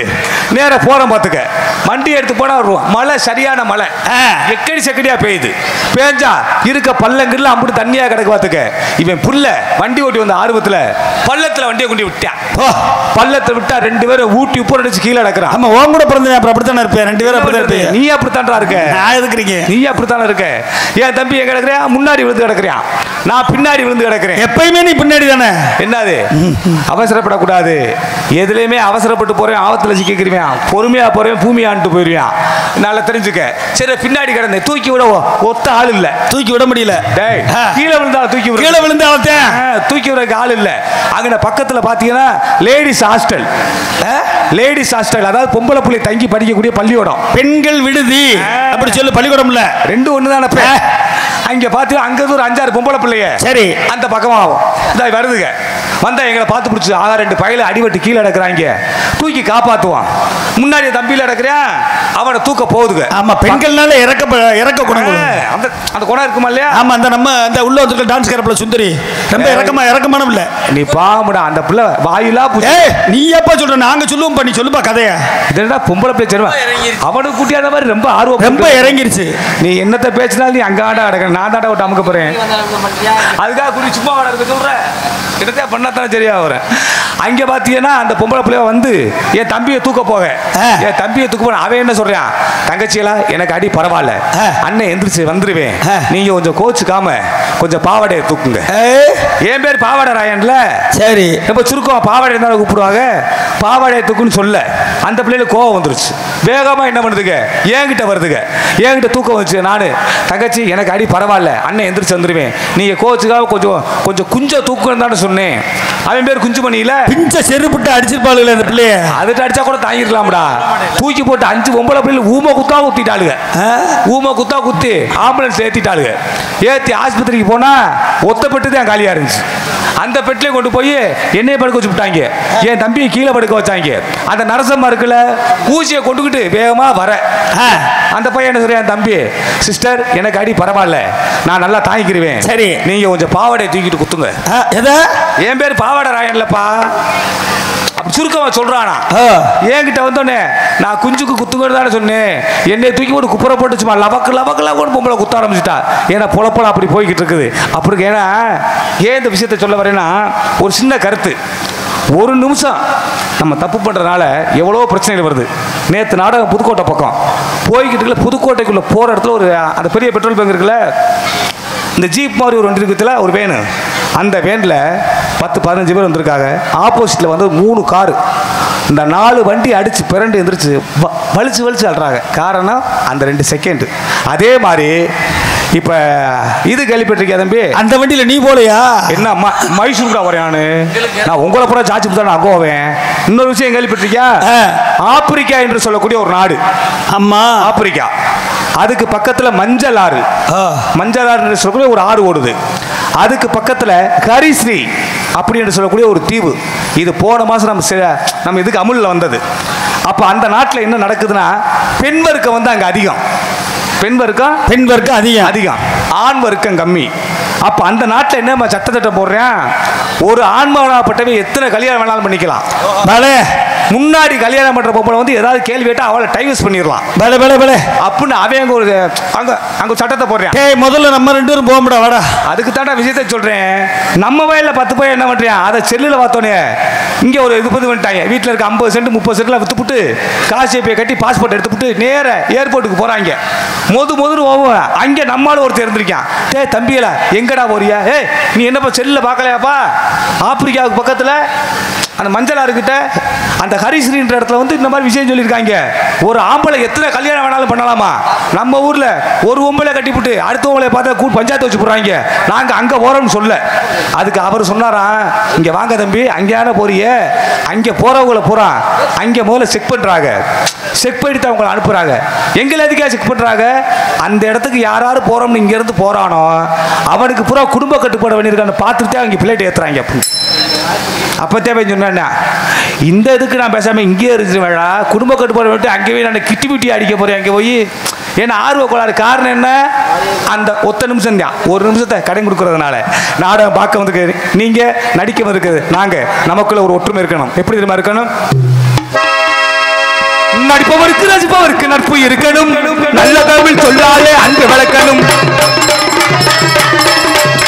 நேர போறோம். பார்த்துக்க வண்டி எடுத்து போனா வருவோம். மழை சரியான மழை, எக்கடி செக்கடியா பெய்யுது. பேஞ்சா இருக்க பள்ளங்கள்ல அம்புட்டு தண்ணியா கிடக்கு. பார்த்துக்க இவன் புள்ள வண்டி ஓட்டி வந்த ஆர்வத்துல பள்ளத்துல வண்டியை கொண்டு விட்டான். பள்ளத்தை விட்டா 2 பேரும் ஊட்டி உப்பு அடிச்சு கீழே கிடக்குறான். ஆமா, உன் கூட பிறந்த அப்புறம் அப்படித்தானே இருப்பேன். 2 பேரும் அப்படித்தான் இருப்பேன். நீ அப்படித்தான்டா இருக்க. நான் எதுக்குறீங்க? நீ அப்படித்தானே இருக்க. என் தம்பி எங்க கிடக்குறியா? முன்னாடி விழுந்து கிடக்குறான், நான் பின்னாடி விழுந்து கிடக்குறேன். எப்பயுமே நீ பின்னாடி தானே. என்னது அவசரப்படக்கூடாது, எதுலையுமே அவசரப்பட்டு போறேன் ஆபத்துல சிக்கிக்கிறேன். பொறுமையா போறேன் பூமியான்ட்டு போயிருவேன். நல்லா தெரிஞ்சுக்க. சரி பின்னாடி கிடந்தேன், தூக்கி விட ஒத்த ஆள் இல்ல, தூக்கி விட முடியல. கீழே விழுந்தா தூக்கி கீழே விழுந்தா தூக்கி விட ஆள் இல்ல. அங்க பக்கத்துல பாத்தீங்கன்னா லேடிஸ் ஹாஸ்டல், லேடிஸ் ஹாஸ்டல் அதாவது பொம்பளை பிள்ளை தங்கி படிக்கக்கூடிய பள்ளிக்கூடம், பெண்கள் விடுதி அப்படி சொல்லு. பள்ளிக்கூடம் இல்ல, 2 ஒண்ணுதானே. அங்க பாத்து அங்க ஒரு 5-6 பொம்பளை பிள்ளைய. சரி, அந்த பக்கமாகும் வருதுங்க. வந்தா எங்களை பார்த்து பிடிச்சி 2 பையில அடிபட்டு கீழே நடக்கிறாங்க. தூக்கி காப்பாத்துவான். முன்னாடி தம்பியில நடக்கிறேன், அவனை தூக்க போகுதுங்க. ஆமா, பெண்கள்னால இறக்க குணம், அந்த அந்த குணம் இருக்குமா இல்லையா? ஆமா, அந்த நம்ம அந்த உள்ள வந்து டான்ஸ் கரப்புல சுந்தரி ரொம்ப இறக்கமான இல்ல. நீ பாமுடா அந்த பிள்ளை வாயிலா நீ எப்ப சொல்ற? நாங்க சொல்லுவோம், நீ சொல்லுப்பா கதையா. இதெல்லாம் பொம்பளை பிள்ளை சொல்லுவா. அவனுக்கு கூட்டியாத மாதிரி ரொம்ப ஆர்வம், ரொம்ப இறங்கிருச்சு. நீ என்னத்த பேசினாலும் நீ அங்காண்டா அடக்கணும். நான் தாண்டா விட்டு அமுக்க போறேன். அதுக்காக குடி சும்மா இருக்க சொல்றேன். கிட்டத்தட்ட பண்ணாதான் சரியா வரேன். அங்க பாத்தீங்கன்னா அந்த பொம்பளை பிள்ளைய வந்து என் தம்பியை தூக்க போக, என் தம்பியை தூக்க போன அவன் என்ன சொல்றான், தங்கச்சியெல்லாம் எனக்கு அடி பரவாயில்ல, அண்ணன் எந்திரிச்சு வந்துருவேன், நீங்க கொஞ்சம் கோச்சுக்காம கொஞ்சம் பாவாடையை தூக்குங்க. என் பேர் பாவாடை ராயன்ல. சரி, இப்ப சுருக்கம் பாவாடை இருந்தாலும் கூப்பிடுவாங்க. பாவாடையை தூக்குன்னு சொல்ல அந்த பிள்ளைகளுக்கு கோவம் வந்துருச்சு. வேகமா என்ன பண்ணுதுங்க, என்கிட்ட வருதுங்க. என்கிட்ட தூக்கம் வச்சு நானு, தங்கச்சி எனக்கு அடி பரவாயில்ல, அண்ணன் எந்திரிச்சு வந்துருவேன், நீங்க கோச்சுக்காக கொஞ்சம் கொஞ்சம் குஞ்ச தூக்குன்னு தானே சொன்னேன். அவன் பேர் குஞ்சு பண்ணியில பிஞ்ச செருப்புட்டு அடிச்சிருப்பாளுங்க அந்த பிள்ளைய. அதுட்டு அடிச்சா கூட தாங்கிருக்கலாம்டா. தூக்கி போட்டு 5 பொம்பளை பிள்ளைகள் ஊமை குத்தா குத்திட்டாளுங்க. ஊமை குத்தா குத்தி ஆம்புலன்ஸ் ஏத்திட்டாளுங்க. ஏத்தி ஆஸ்பத்திரிக்கு போனா ஒத்த பெட்டு தான் காலியா இருந்துச்சு. அந்த பெட்டிலே கொண்டு போய் என்னைய படுக்க வச்சு விட்டாங்க. என் தம்பியை கீழே படுக்க வச்சாங்க. அந்த நரசம்மா இருக்குல்ல, ஊசியை கொண்டுக்கிட்டு வேகமா வர அந்த பையன் என்ன சொல்ற, என் தம்பி, சிஸ்டர் எனக்கு அடி பரவாயில்ல, நான் நல்லா தாங்கிக்கிறேன், சரி நீங்க கொஞ்சம் பாவாடையை தூக்கிட்டு குத்துங்க. என் பேர் பாவாடை ராயன்லப்பா. சுருக்கமா சொல்றானா. என்கிட்ட வந்தோடனே நான் குஞ்சுக்கு குத்துங்கன்னு தானே சொன்னேன். என்னை தூக்கி போட்டு குப்புற போட்டு சும்மா லவக்கு லவக்கெல்லாம் கூட பொம்பளை குத்த ஆரம்பிச்சுட்டா. ஏன்னா பொழப்பெல்லாம் அப்படி போய்கிட்டு இருக்குது. அப்படி ஏன்னா ஏன் இந்த விஷயத்தை சொல்ல வரேன்னா, ஒரு சின்ன கருத்து. ஒரு நிமிஷம் நம்ம தப்பு பண்ணுறதுனால எவ்வளோ பிரச்சனைகள் வருது. நேற்று நாடகம் புதுக்கோட்டை பக்கம் போய்கிட்டு புதுக்கோட்டைக்குள்ளே போகிற இடத்துல ஒரு அந்த பெரிய பெட்ரோல் பங்க் இருக்குல்ல, இந்த ஜீப் மாதிரி ஒரு வண்டி இருக்குதுல, ஒரு வேனு, அந்த வேனில் 10-15 பேர் வந்திருக்காங்க. ஆப்போசிட்டில் வந்து 3 காரு. இந்த 4 வண்டி அடித்து பிறண்டு எந்திரிச்சு வலிச்சு அல்றாங்க. காரணம் அந்த 2 செகண்ட். அதே மாதிரி இப்போ இது கேள்விப்பட்டிருக்கியா தம்பி? அந்த வண்டியில் நீ போலையா? என்ன மைசூருக்கா வரையானு? நான் உங்களை பூரா சாச்சி தான் நான் போவேன். இன்னொரு விஷயம் கேள்விப்பட்டிருக்கியா? ஆப்பிரிக்கா என்று சொல்லக்கூடிய ஒரு நாடு. ஆமா, ஆப்பிரிக்கா. அதுக்கு பக்கத்துல மஞ்சள் ஆறு, மஞ்சள் ஆறு சொல்லக்கூடிய ஒரு ஆறு ஓடுது. அதுக்கு பக்கத்துல ஹரிஸ்ரீ அப்படி என்று சொல்லக்கூடிய ஒரு தீவு. இது போன மாசம் நம்ம இதுக்கு அமுல்ல வந்தது. அப்ப அந்த நாட்டில் என்ன நடக்குதுன்னா, பெண் வர்க்கம் வந்து அங்க அதிகம். பெண் வர்க்கம் அதிகம், ஆண் வர்க்கம் கம்மி. அப்ப அந்த நாட்டில் என்ன சட்டத்திட்டம் போடுறேன், ஒரு ஆண்மகனாப்பட்டவை எத்தனை கல்யாணம் வேணாலும் பண்ணிக்கலாம். முன்னாடி கல்யாணம் பண்ற பொம்பளை வந்து ஏதாவது கேள்வி கேட்டா அவளை டைவர்ஸ் பண்ணிடலாம் அப்படின்னு அவங்க ஒரு அங்க சட்டத்தை போடுறேன். முதல்ல நம்ம 2 பேரும் போக முடியாது. வாடா, அதுக்கு தாண்டா விஷயத்தை சொல்றேன். நம்ம வயல்ல 10 பையன் என்ன பண்றேன், அதை செல்லுல பார்த்தோன்னே இங்க ஒரு இது பண்ணிட்டாங்க. வீட்டில் இருக்க 50 சென்ட் 30 சென்ட்ல வித்துப்புட்டு காசு பே கட்டி பாஸ்போர்ட் எடுத்துப்புட்டு நேர ஏர்போர்ட்டுக்கு போறாங்க. மொதல் போவோம். அங்க நம்மளால ஒருத்தர் இருந்திருக்கான். தம்பியல எங்கடா போறியா? நீ என்னப்பா செல்லுல பார்க்கலையாப்பா? ஆப்பிரிக்காவுக்கு பக்கத்துல அந்த மஞ்சளாருக்கிட்ட அந்த ஹரிஸ்ரீன்ற இடத்துல வந்து இந்த மாதிரி விஷயம் சொல்லியிருக்காங்க. ஒரு ஆம்பளை எத்தனை கல்யாணம் வேணாலும் பண்ணலாமா? நம்ம ஊர்ல ஒரு பொம்பளை கட்டிவிட்டு அடுத்த பொம்பளை பார்த்தா பஞ்சாயத்து வச்சு போறாங்க. நாங்க அங்க போறோம்னு சொல்ல, அதுக்கு அவர் சொன்னாராம், இங்க வாங்க தம்பி, அங்கேயான போறிய, அங்க போறவங்கள பூரா அங்க முதல்ல செக் பண்றாங்க. செக் பண்ணிட்டு அவங்களை அனுப்புறாங்க. எங்களை எதுக்காக செக் பண்றாங்க? அந்த இடத்துக்கு யாராரு போறோம்னு இங்க இருந்து போறானோ அவனுக்கு பூரா குடும்ப கட்டுப்பாடு பண்ணியிருக்கான்னு பார்த்துட்டு அவங்க பிள்ளைட்டு ஏத்துறாங்க. அப்ப தேவை சொன்னா, இந்த இதுக்கு நான் பேசாம இங்கே இருந்துருவேடா, குடும்ப கட்டுப்பாடு விட்டு அங்கேயே நான் கிட்டி அடிக்க போறேன் அங்கே போய். ஏன்னா ஆர்வ கோளாறு. காரணம் என்ன? அந்த ஒத்த நிமிஷம் தான், ஒரு நிமிஷத்தை கடன் கொடுக்கறதுனால. நாடகம் பார்க்க வந்து நீங்க நடிக்க இருக்குது, நாங்க நமக்குள்ள ஒரு ஒற்றுமை இருக்கணும். எப்படி தெரியுமா இருக்கணும்? நடிப்பவருக்கு ரசிப்பவருக்கு நட்பு இருக்கணும், நல்ல தமிழ் சொல்லாலே அன்பு வளர்க்கணும்.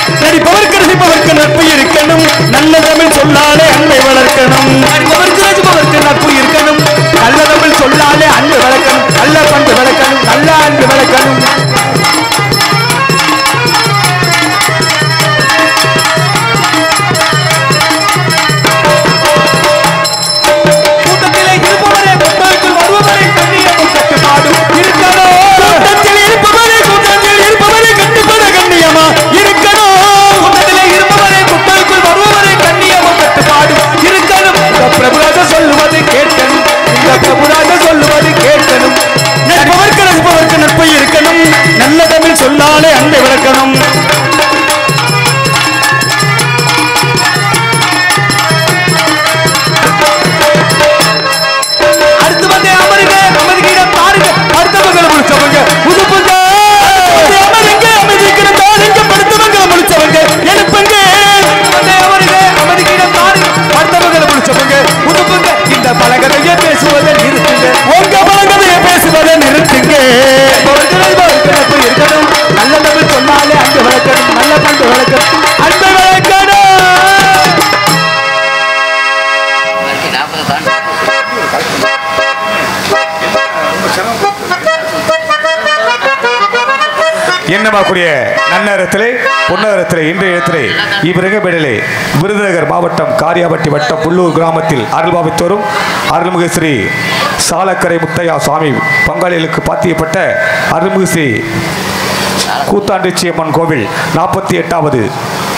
நடிப்பவருக்கு ரசிப்பவருக்கு நட்பு இருக்கணும், நல்ல தமிழ் சொல்லாலே அன்பை வளர்க்கணும். நடிப்பவருக்கு ரசிப்பவருக்கு நட்பு இருக்கணும், நல்ல தமிழ் சொல்லாலே அன்பு வளர்க்கணும், நல்ல பண்பு வளர்க்கணும், நல்ல அன்பு வளர்க்கணும். நல்ல தமிழ் சொல்லாலே அன்பை வளர்க்கணும். அடுத்து வந்து அமருங்க, அமைதிக்கிடம் பாருங்க, அடுத்தவங்களை முடிச்சவங்க புதுப்புங்க, அமருங்க, அமைதிக்கிடம் பாருங்க, அடுத்தவங்களை முடிச்சவங்க எழுப்புங்க. அமருங்க, அமைதிக்கிடம் பாருங்க, அடுத்தவங்களை முடிச்சவங்க புதுப்புங்க. இந்த பழகதையை பேசுவதை நிறுத்துங்க, உங்க பழகதையை பேசுவதை நிறுத்துங்க. இருக்கணும், நல்ல தமிழ் சொன்னாலே என்னமாக்கூடிய நன்னகரத்திலே பொன்னகரத்திலே இன்றைய இடத்திலே இவ்விரங்கபேடிலே விருதுநகர் மாவட்டம் காரியாபட்டி வட்டம் புல்லூர் கிராமத்தில் அருள்பாவித்தோறும் அருள்மிகு ஸ்ரீ சாலக்கரை முத்தையா சுவாமி பங்காளிகளுக்கு பாத்தியப்பட்ட அருள்மிகு ஸ்ரீ கூத்தாண்டிச்சியம்மன் கோவில் 48வது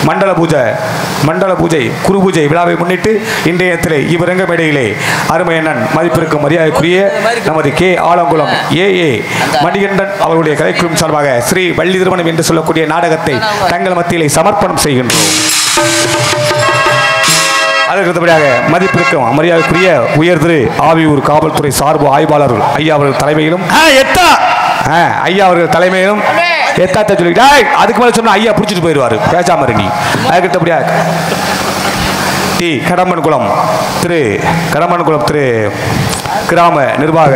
மண்டல பூஜை குரு பூஜை விழாவை முன்னிட்டு இன்றைய தினத்திலே இவ்விரங்க மேடையிலே அருமையண்ணன் மதிப்பிற்கும் மரியாதைக்குரிய நமது கே ஆலங்குளம் ஏ மணிகண்டன் அவருடைய கலைக்குழுவின் சார்பாக ஸ்ரீ வள்ளி திருமணம் என்று சொல்லக்கூடிய நாடகத்தை தங்கள் மத்தியிலே சமர்ப்பணம் செய்கின்றோம். அதற்கு அடுத்தபடியாக மதிப்பிற்கும் மரியாதைக்குரிய உயர் திரு ஆவியூர் காவல்துறை சார்பு ஆய்வாளர் ஐயா அவர்கள் தலைமையிலும் ஐயா அவர்கள் தலைமையிலும் எத்தாத்த சொல்லிட்டா அதுக்கு மேல சொன்னா ஐயா பிடிச்சிட்டு போயிடுவாரு பேசாம நீ. அதுக்கடுத்தபடியாக கடம்பன்குளம் திரு கிராம நிர்வாக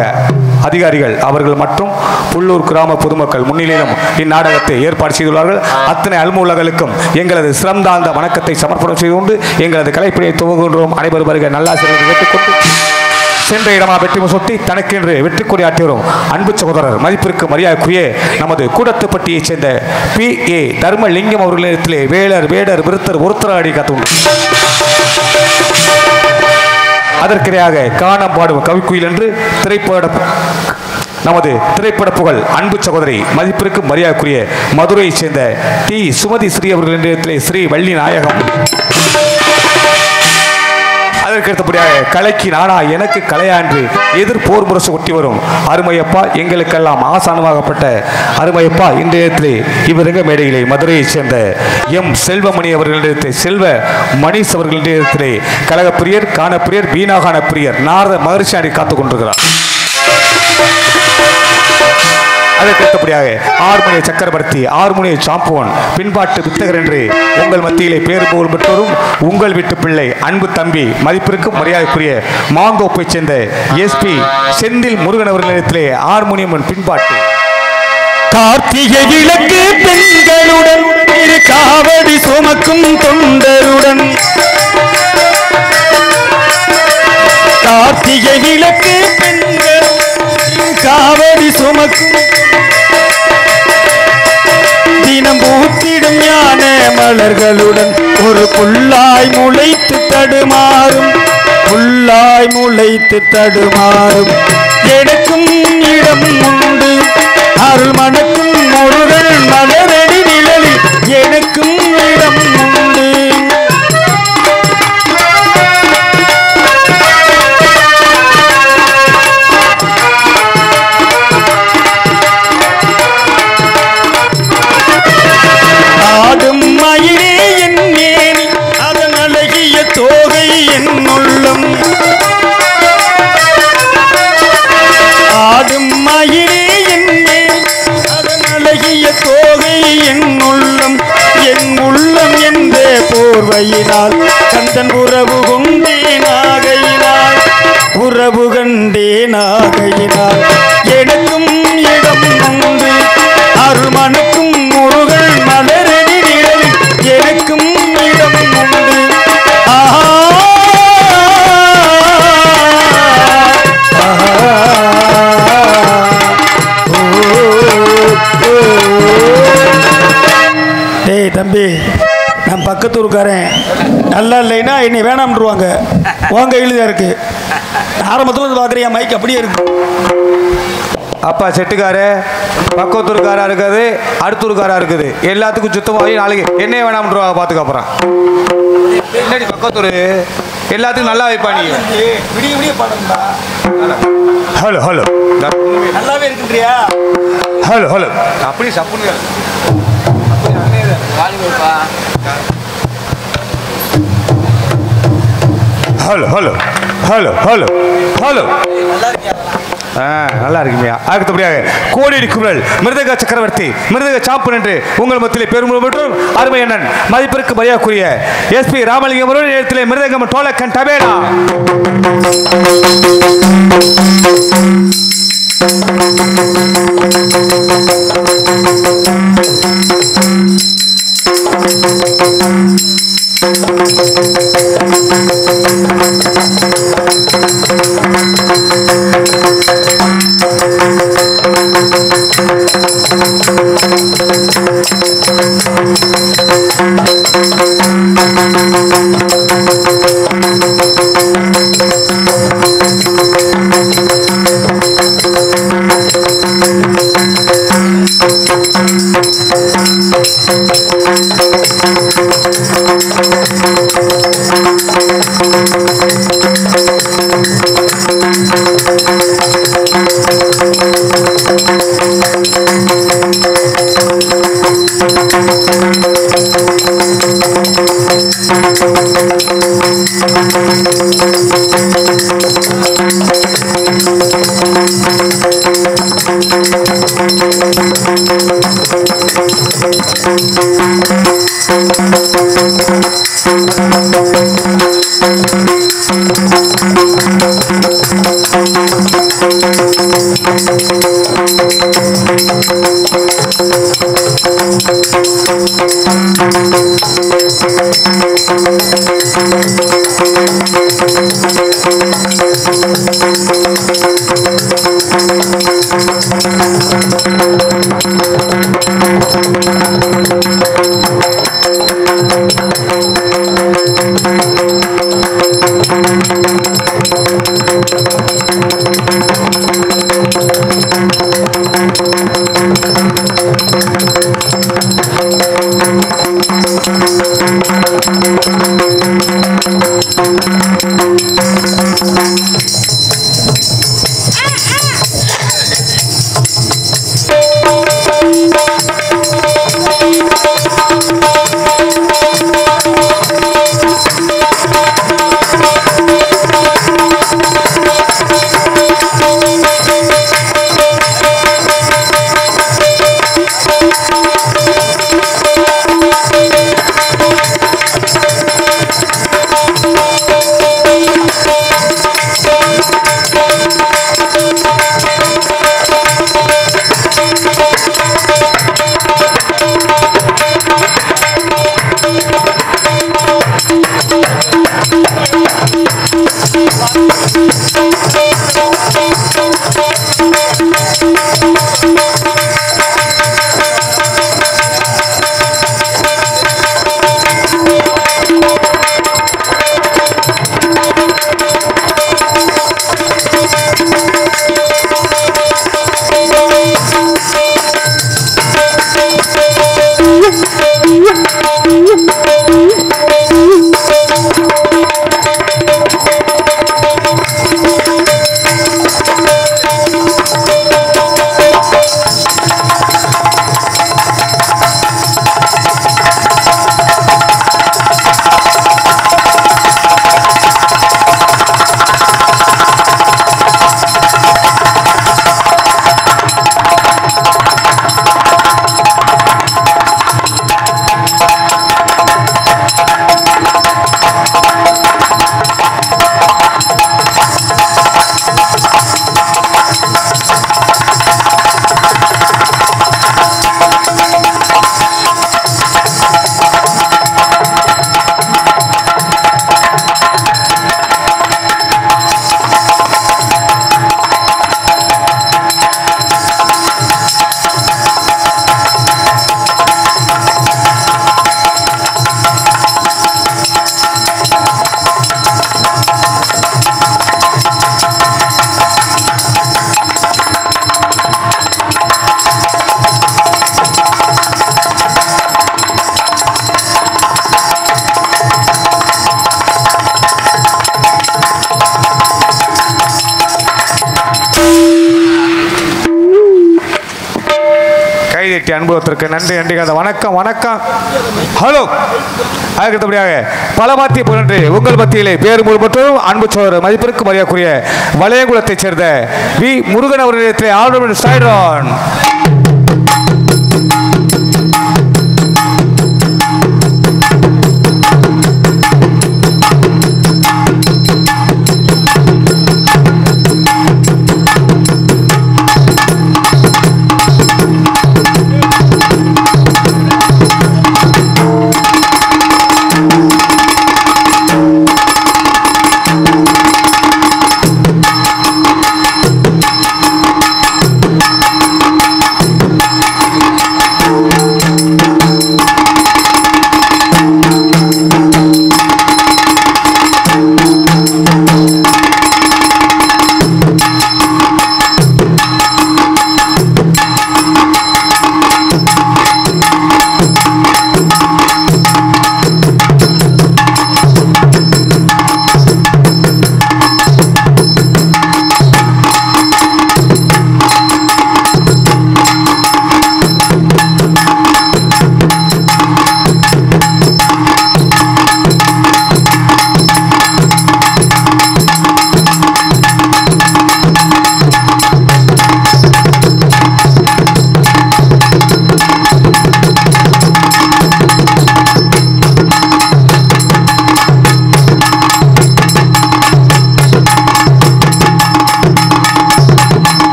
அதிகாரிகள் அவர்கள் மற்றும் புல்லூர் கிராம பொதுமக்கள் முன்னிலையிலும் இந்நாடகத்தை ஏற்பாடு செய்துள்ளார்கள். அத்தனை அல்முள்ளர்களுக்கும் எங்களது சிறந்தாழ்ந்த வணக்கத்தை சமர்ப்பணம் செய்து கொண்டு எங்களது கலைப்பணியை துவங்குகின்றோம். அனைவரும் வருக நல்லா கேட்டுக்கொண்டு சென்ற இடமா வெற்றி சொத்தி தனக்கென்று வெற்றி கொடி ஆற்றி வரும் அன்பு சகோதரர் மதிப்பிற்கு மரியாதைக்குரிய நமது கூடத்துப்பட்டியைச் சேர்ந்த PA தர்மலிங்கம் அவர்களிடத்திலே வேடர் விருத்தர் ஒருத்தராடி காத்து அதற்கிடையாக காணம் பாடும் கவிக்குயில் என்று நமது திரைப்பட புகழ் அன்பு சகோதரி மதிப்பிற்கு மரியாதைக்குரிய மதுரையைச் சேர்ந்த சுமதி ஸ்ரீ அவர்களிடத்திலே ஸ்ரீ வள்ளி நாயகம். அதற்கடுத்தபடியாக கலைக்கு நானா எனக்கு கலையான்று எதிர் போர் முரசு ஒட்டி வரும் அருமையப்பா எங்களுக்கெல்லாம் ஆசானமாகப்பட்ட அருமையப்பா இன்றையத்திலே இவ்விரங்க மேடையிலே மதுரையைச் சேர்ந்த செல்வமணி அவர்களிடத்தில் செல்வ மணிஷ் அவர்களிடத்திலே கழகப்பிரியர் காணப்பிரியர் வீணாகான பிரியர் நாரத மகர்ஷி அடி காத்துக் கொண்டிருக்கிறார். அதற்கடுத்தபடியாக ஆறுமணிய சக்கரவர்த்தி ஆறுமணிய சாம்புவன் பின்பாட்டு வித்தகர் என்று உங்கள் மத்தியிலே பேர் புகழ் பெற்றோரும் உங்கள் வீட்டு பிள்ளை அன்பு தம்பி மதிப்பிற்கும் மரியாதைக்குரிய மாங்கோப்பைச் சேர்ந்த SP செந்தில் முருகன் அவர்களிடத்திலே ஹார்மோனியம் பின்பாட்டு கார்த்திகை விளக்கு பெண்களுடன் இரு காவடி சுமக்கும் தொண்டருடன் கார்த்திகை விளக்கு பெண்கள் காவடி சுமக்கும் தினம் பூத்திடும் ஞான மலர்களுடன் ஒரு புல்லாய் முளைத்து தடுமாறும் எனக்கும் இடம் உண்டு அருள் மணக்கும் முருகன் மலரடி நிழலில் எனக்கும் இடம் உண்டு. ஆடும் மயிலே என் மேனி அதன் அழகிய தோகை என் உள்ளம் ஆடும் மயிலே என் மேனி அதன் அழகிய தோகை என் உள்ளம் என்ற போர்வையினால் கந்தன் உறவு கண்டேனாகையினால் எனக்கும் இடம் உண்டு அருள் மணக்கும் முருகன் மலரடி நிழலில் எனக்கும் இடம் உண்டு. டேய் தம்பி, நான் பக்கத்தூருக்காரன் நல்லா இல்லைன்னா என்னை வேணாம்ன்றுவாங்க. உன் கையில் தான் இருக்கு. ஆரம்பத்தில் வந்து பார்க்குறியா மைக் அப்படியே இருக்கு. அப்பா செட்டுக்காரு பக்கத்தூருக்காரா இருக்குது அடுத்தூருக்காரா இருக்குது எல்லாத்துக்கும் சுத்தமாகி நாளைக்கு என்னையே வேணாம்ன்றுவாங்க. பார்த்துக்க அப்புறம் என்னடி பக்கத்தூர் எல்லாத்துக்கும் நல்லா வைப்பா. நீ விடிய விடிய பாடுறா. ஹலோ ஹலோ நல்லாவே இருக்குன்றியா? ஹலோ ஹலோ அப்படி சப்புன்னு hello hello hello hello hello நல்லா இருக்குமையா. அடுத்தபடியாக கோடி குரல் மிருதக சக்கரவர்த்தி மிருதக சாம்பன் என்று உங்கள் மத்தியிலே பெருமை மற்றும் அருமை அண்ணன் மதிப்பிற்கு மரியாதைக்குரிய SP ராமலிங்கம் அவர்கள் இடத்திலே மிருதகம் டோலக்கன் டபேலா. கைதட்டி அனுபவத்திற்கு நன்றி நன்றி கதை வணக்கம் வணக்கம் ஹலோ. அதுக்கடுத்தபடியாக பலமாத்திய புரன்று உங்கள் மத்தியிலே பேரு மற்றும் அன்பு சோழர் மதிப்பிற்கு மரியாதைக்குரிய வளையங்குளத்தைச் சேர்ந்த வி முருகன் அவர்களிடத்திலே ஆளுநர் ஸ்டைரான்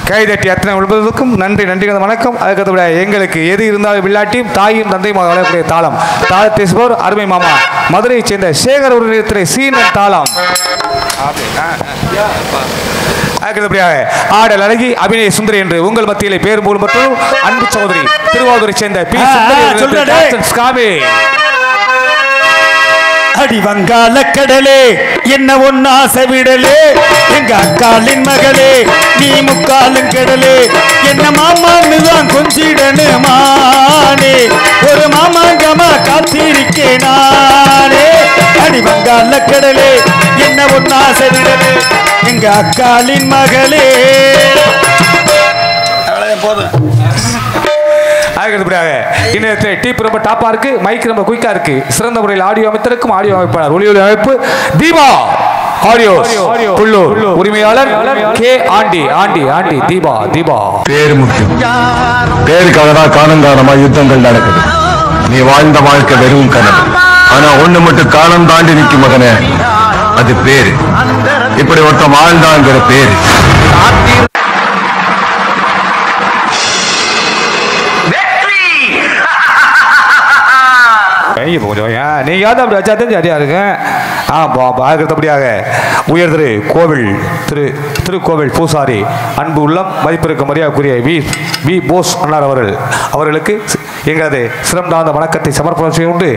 கைதட்டி அத்தனை உள்பதற்கும் நன்றி நன்றி வணக்கம். அதுக்கடுத்த எங்களுக்கு எது இருந்தாலும் விளையாட்டியும் தாயும் தந்தையும் வளரக்கூடிய தாளம் தாளத்தை பேசுபவர் அருமை மாமா மதுரையைச் சேர்ந்த சேகர் ஒரு நிறுத்திரை சீனன் தாளம். அதுக்கடுத்தபடியாக ஆடல் அழகி அபிநய சுந்தரி என்று உங்கள் மத்தியிலே பேர் மூலம் மற்றும் அன்பு சகோதரி திருவாரூரை சேர்ந்த பி சுந்தரி. அடி வங்காள கடலே என்ன ஒன்னாசை விடலே எங்க அக்காலின் மகளே நீ முக்காலும் கடலே என்ன மாமான்னு தான் கொஞ்சிடனு மானே ஒரு மாமாங்கமா காத்திருக்கேன் நானே. அடி வங்காள கடலே என்ன ஒன்னாசை விடலே எங்க அக்காலின் மகளே. போதும். இந்நேரத்தில் டீப் ரொம்ப டாப்பா இருக்கு, மைக் ரொம்ப குயிக்கா இருக்கு. சிறந்த முறையில் ஆடியோ அமைத்திருக்கும் ஆடியோ அமைப்பாளர் ஒளி அமைப்பு தீபா ஆடியோ புல்லூர் உரிமையாளர் K aunty aunty aunty Deepa Deepa. பேர் முக்கியம். பேருக்காக தான் காலங்காலமா யுத்தங்கள் நடக்குது. நீ வாழ்ந்த வாழ்க்கை வெறும் கனவு. ஆனா ஒண்ணு மட்டும் காலம் தாண்டி நிற்கும் மகனே, அது பேரு. இப்படி ஒருத்தன் வாழ்ந்தாங்கிற பேரு. நீங்க அப்படி வச்சா தெரிஞ்சு சரியா இருக்கு. அதுக்கடுத்தபடியாக உயர் திரு கோவில் திருக்கோவில் பூசாரி அன்பு உள்ளம் மதிப்பிற்கு மரியாதைக்குரிய வி போஸ் அண்ணார் அவர்களுக்கு எங்களது சிறந்த வணக்கத்தை சமர்ப்பணம் செய்து கொண்டு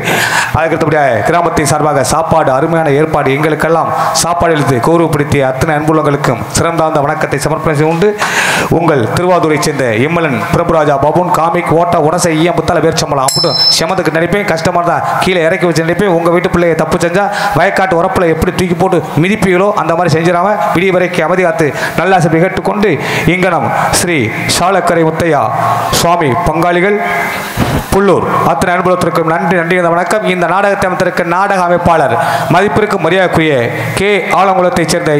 அதுக்கடுத்தபடியாக கிராமத்தின் சார்பாக சாப்பாடு அருமையான ஏற்பாடு எங்களுக்கெல்லாம் சாப்பாடு எழுத்து கௌரவப்படுத்திய அத்தனை அன்புள்ளங்களுக்கும் சிறந்த வணக்கத்தை சமர்ப்பணம் செய்து கொண்டு உங்கள் திருவாரூரை சேர்ந்த எம்எல்என் பிரபுராஜா பாபுன் காமிக் ஓட்ட உடசை ஈயம் புத்தால வேர்ச்சம்பளம் அப்படி செமத்துக்கு நடிப்பேன். கஷ்டமாக தான் கீழே இறக்கி வச்சு நடிப்பேன். உங்கள் வீட்டு பிள்ளையை தப்பு செஞ்சா வயக்காட்டு உரப்பில் எப்படி தூக்கி போட்டு மிதிப்பீங்களோ அந்த மாதிரி செஞ்சிடாம விடிய வரைக்கும் அமைதி காத்து நல்லாசை கேட்டுக்கொண்டு இங்கனம் ஸ்ரீ சாலக்கரை முத்தையா சுவாமி பங்காளிகள் புல்லூர் அத்தனை அனுபவத்திற்கும் நன்றி நன்றி வணக்கம். இந்த நாடகத்தை அமைத்திருக்க நாடக அமைப்பாளர் மதிப்பிற்கு மரியாதைக்குரிய கே ஆலங்குளத்தைச் சேர்ந்த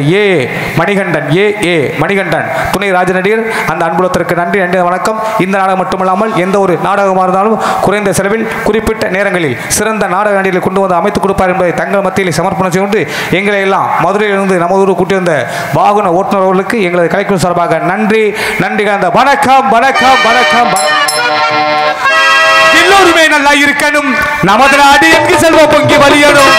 மணிகண்டன் துணை ராஜ நடிகர் அந்த அன்புலத்திற்கு நன்றி நன்றி வணக்கம். இந்த நாடகம் மட்டுமல்லாமல் எந்த ஒரு நாடகமாக இருந்தாலும் குறைந்த செலவில் குறிப்பிட்ட நேரங்களில் சிறந்த நாடக நடிகர்களை கொண்டு வந்து அமைத்துக் கொடுப்பார் என்பதை தங்கள் மத்தியில் சமர்ப்பணம் செய்து எங்களை எல்லாம் மதுரையிலிருந்து நமது ஊர் கூட்டியிருந்த வாகன ஓட்டுநர் அவர்களுக்கு எங்களது கலைக்குழு சார்பாக நன்றி நன்றி கலந்த வணக்கம் வணக்கம் வணக்கம். எல்லோருமே நல்லா இருக்கணும், நமது நாடு எங்கு செல்வ பொங்கி வலியணும்.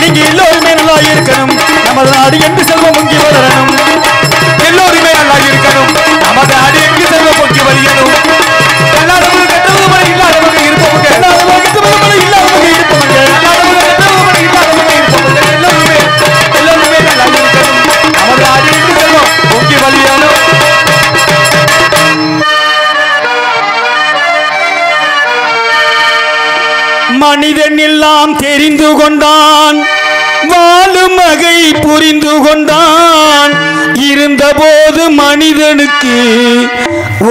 நீங்க எல்லோருமே நல்லா இருக்கணும், நமது நாடு எங்கு செல்வ பொங்கி வளரணும். எல்லோருமே நல்லா இருக்கணும், நமது நாடு எங்கு செல்வ பொங்கி வலியணும். எல்லாரும் கெட்டவங்க இல்லாதவங்க இருப்பவங்க, எல்லாரும் கெட்டவங்க இல்லாதவங்க இருப்பவங்க, எல்லாரும் கெட்டவங்க இல்லாதவங்க இருப்பவங்க. எல்லோருமே நல்லா இருக்கணும், நமது நாடு எங்கு செல்வ பொங்கி வலியணும். மனிதன் எல்லாம் தெரிந்து கொண்டான், வாழும் வகை புரிந்து கொண்டான். இருந்தபோது மனிதனுக்கு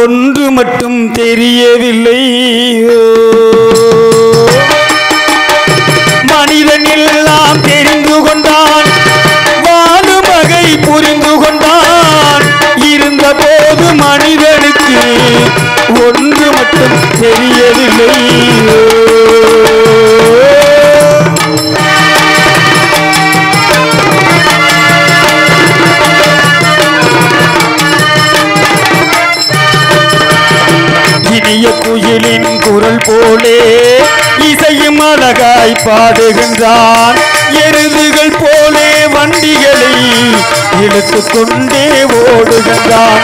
ஒன்று மட்டும் தெரியவில்லை. மனிதன் எல்லாம் தெரிந்து கொண்டான், வாழும் வகை புரிந்து கொண்டான். இருந்தபோது மனிதனுக்கு ஒன்று மட்டும் தெரியவில்லை. இனிய குயிலின் குரல் போலே இசையும் அழகாய் பாடுகின்றான். எருதுகள் போலே வண்டிகளை இழுத்து கொண்டே ஓடுகின்றான்.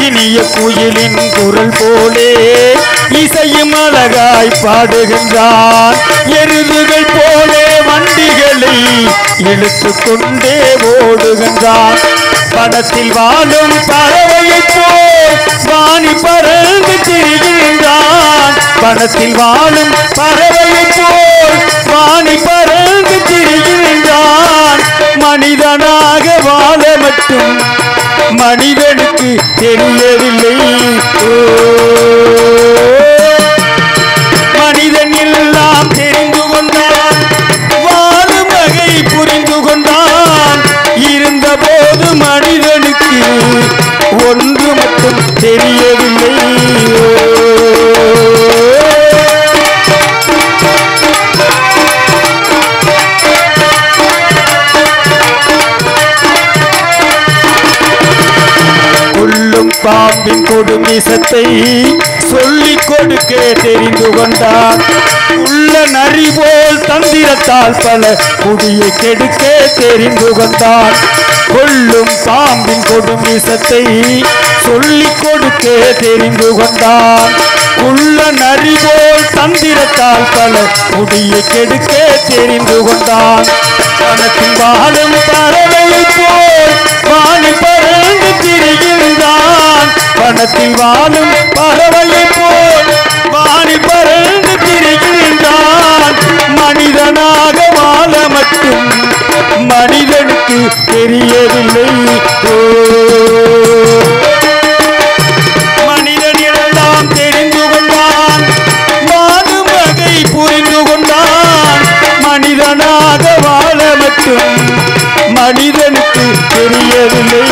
இனிய குயிலின் குரல் போலே இசையும் அழகாய் பாடுகின்றான். எருதுகள் போலே வண்டிகளை இழுத்து கொண்டே ஓடுகின்றான். படத்தில் வாழும் பறவையைப் போல் வாணி பறந்து திரிகின்றான். படத்தில் வாழும் பறவையைப் போல் வாணி பறந்து திரிகின்றான். மனிதனாக வாழ மட்டும் மனிதனுக்கு தெரியவில்லை. மனிதன் எல்லாம் தெரிந்து கொண்டான், வாழும் வகை புரிந்து கொண்டான். இருந்தபோது மனிதனுக்கு ஒன்று மட்டும் தெரியவில்லை. பாம்பின் கொடுமிசத்தை சொல்லிக் கொடுக்க தெரிந்து கொண்டான். உள்ள நரி போல் தந்திரத்தால் பல குடியை கெடுக்க தெரிந்து கொண்டான். கொள்ளும் பாம்பின் கொடுமிசத்தை சொல்லிக் கொடுக்க தெரிந்து கொண்டான். உள்ள நரி போல் தந்திரத்தால் பல குடியை கெடுக்க தெரிந்து கொண்டான். வனத்தில் வாழும் பறவை போல் வாணி பறந்து திரிகின்றான். வனத்தில் வாழும் பறவை போல் வாணி பறந்து திரிகின்றான். மனிதனாக வாழ மட்டும் மனிதனுக்கு தெரியவில்லை. மனிதனிடெல்லாம் தெரிந்து கொண்டான், வாழும் வகை புரிந்து கொண்டான். மனிதனாக வாழ மட்டும் மனிதனுக்கு தெரியவில்லை.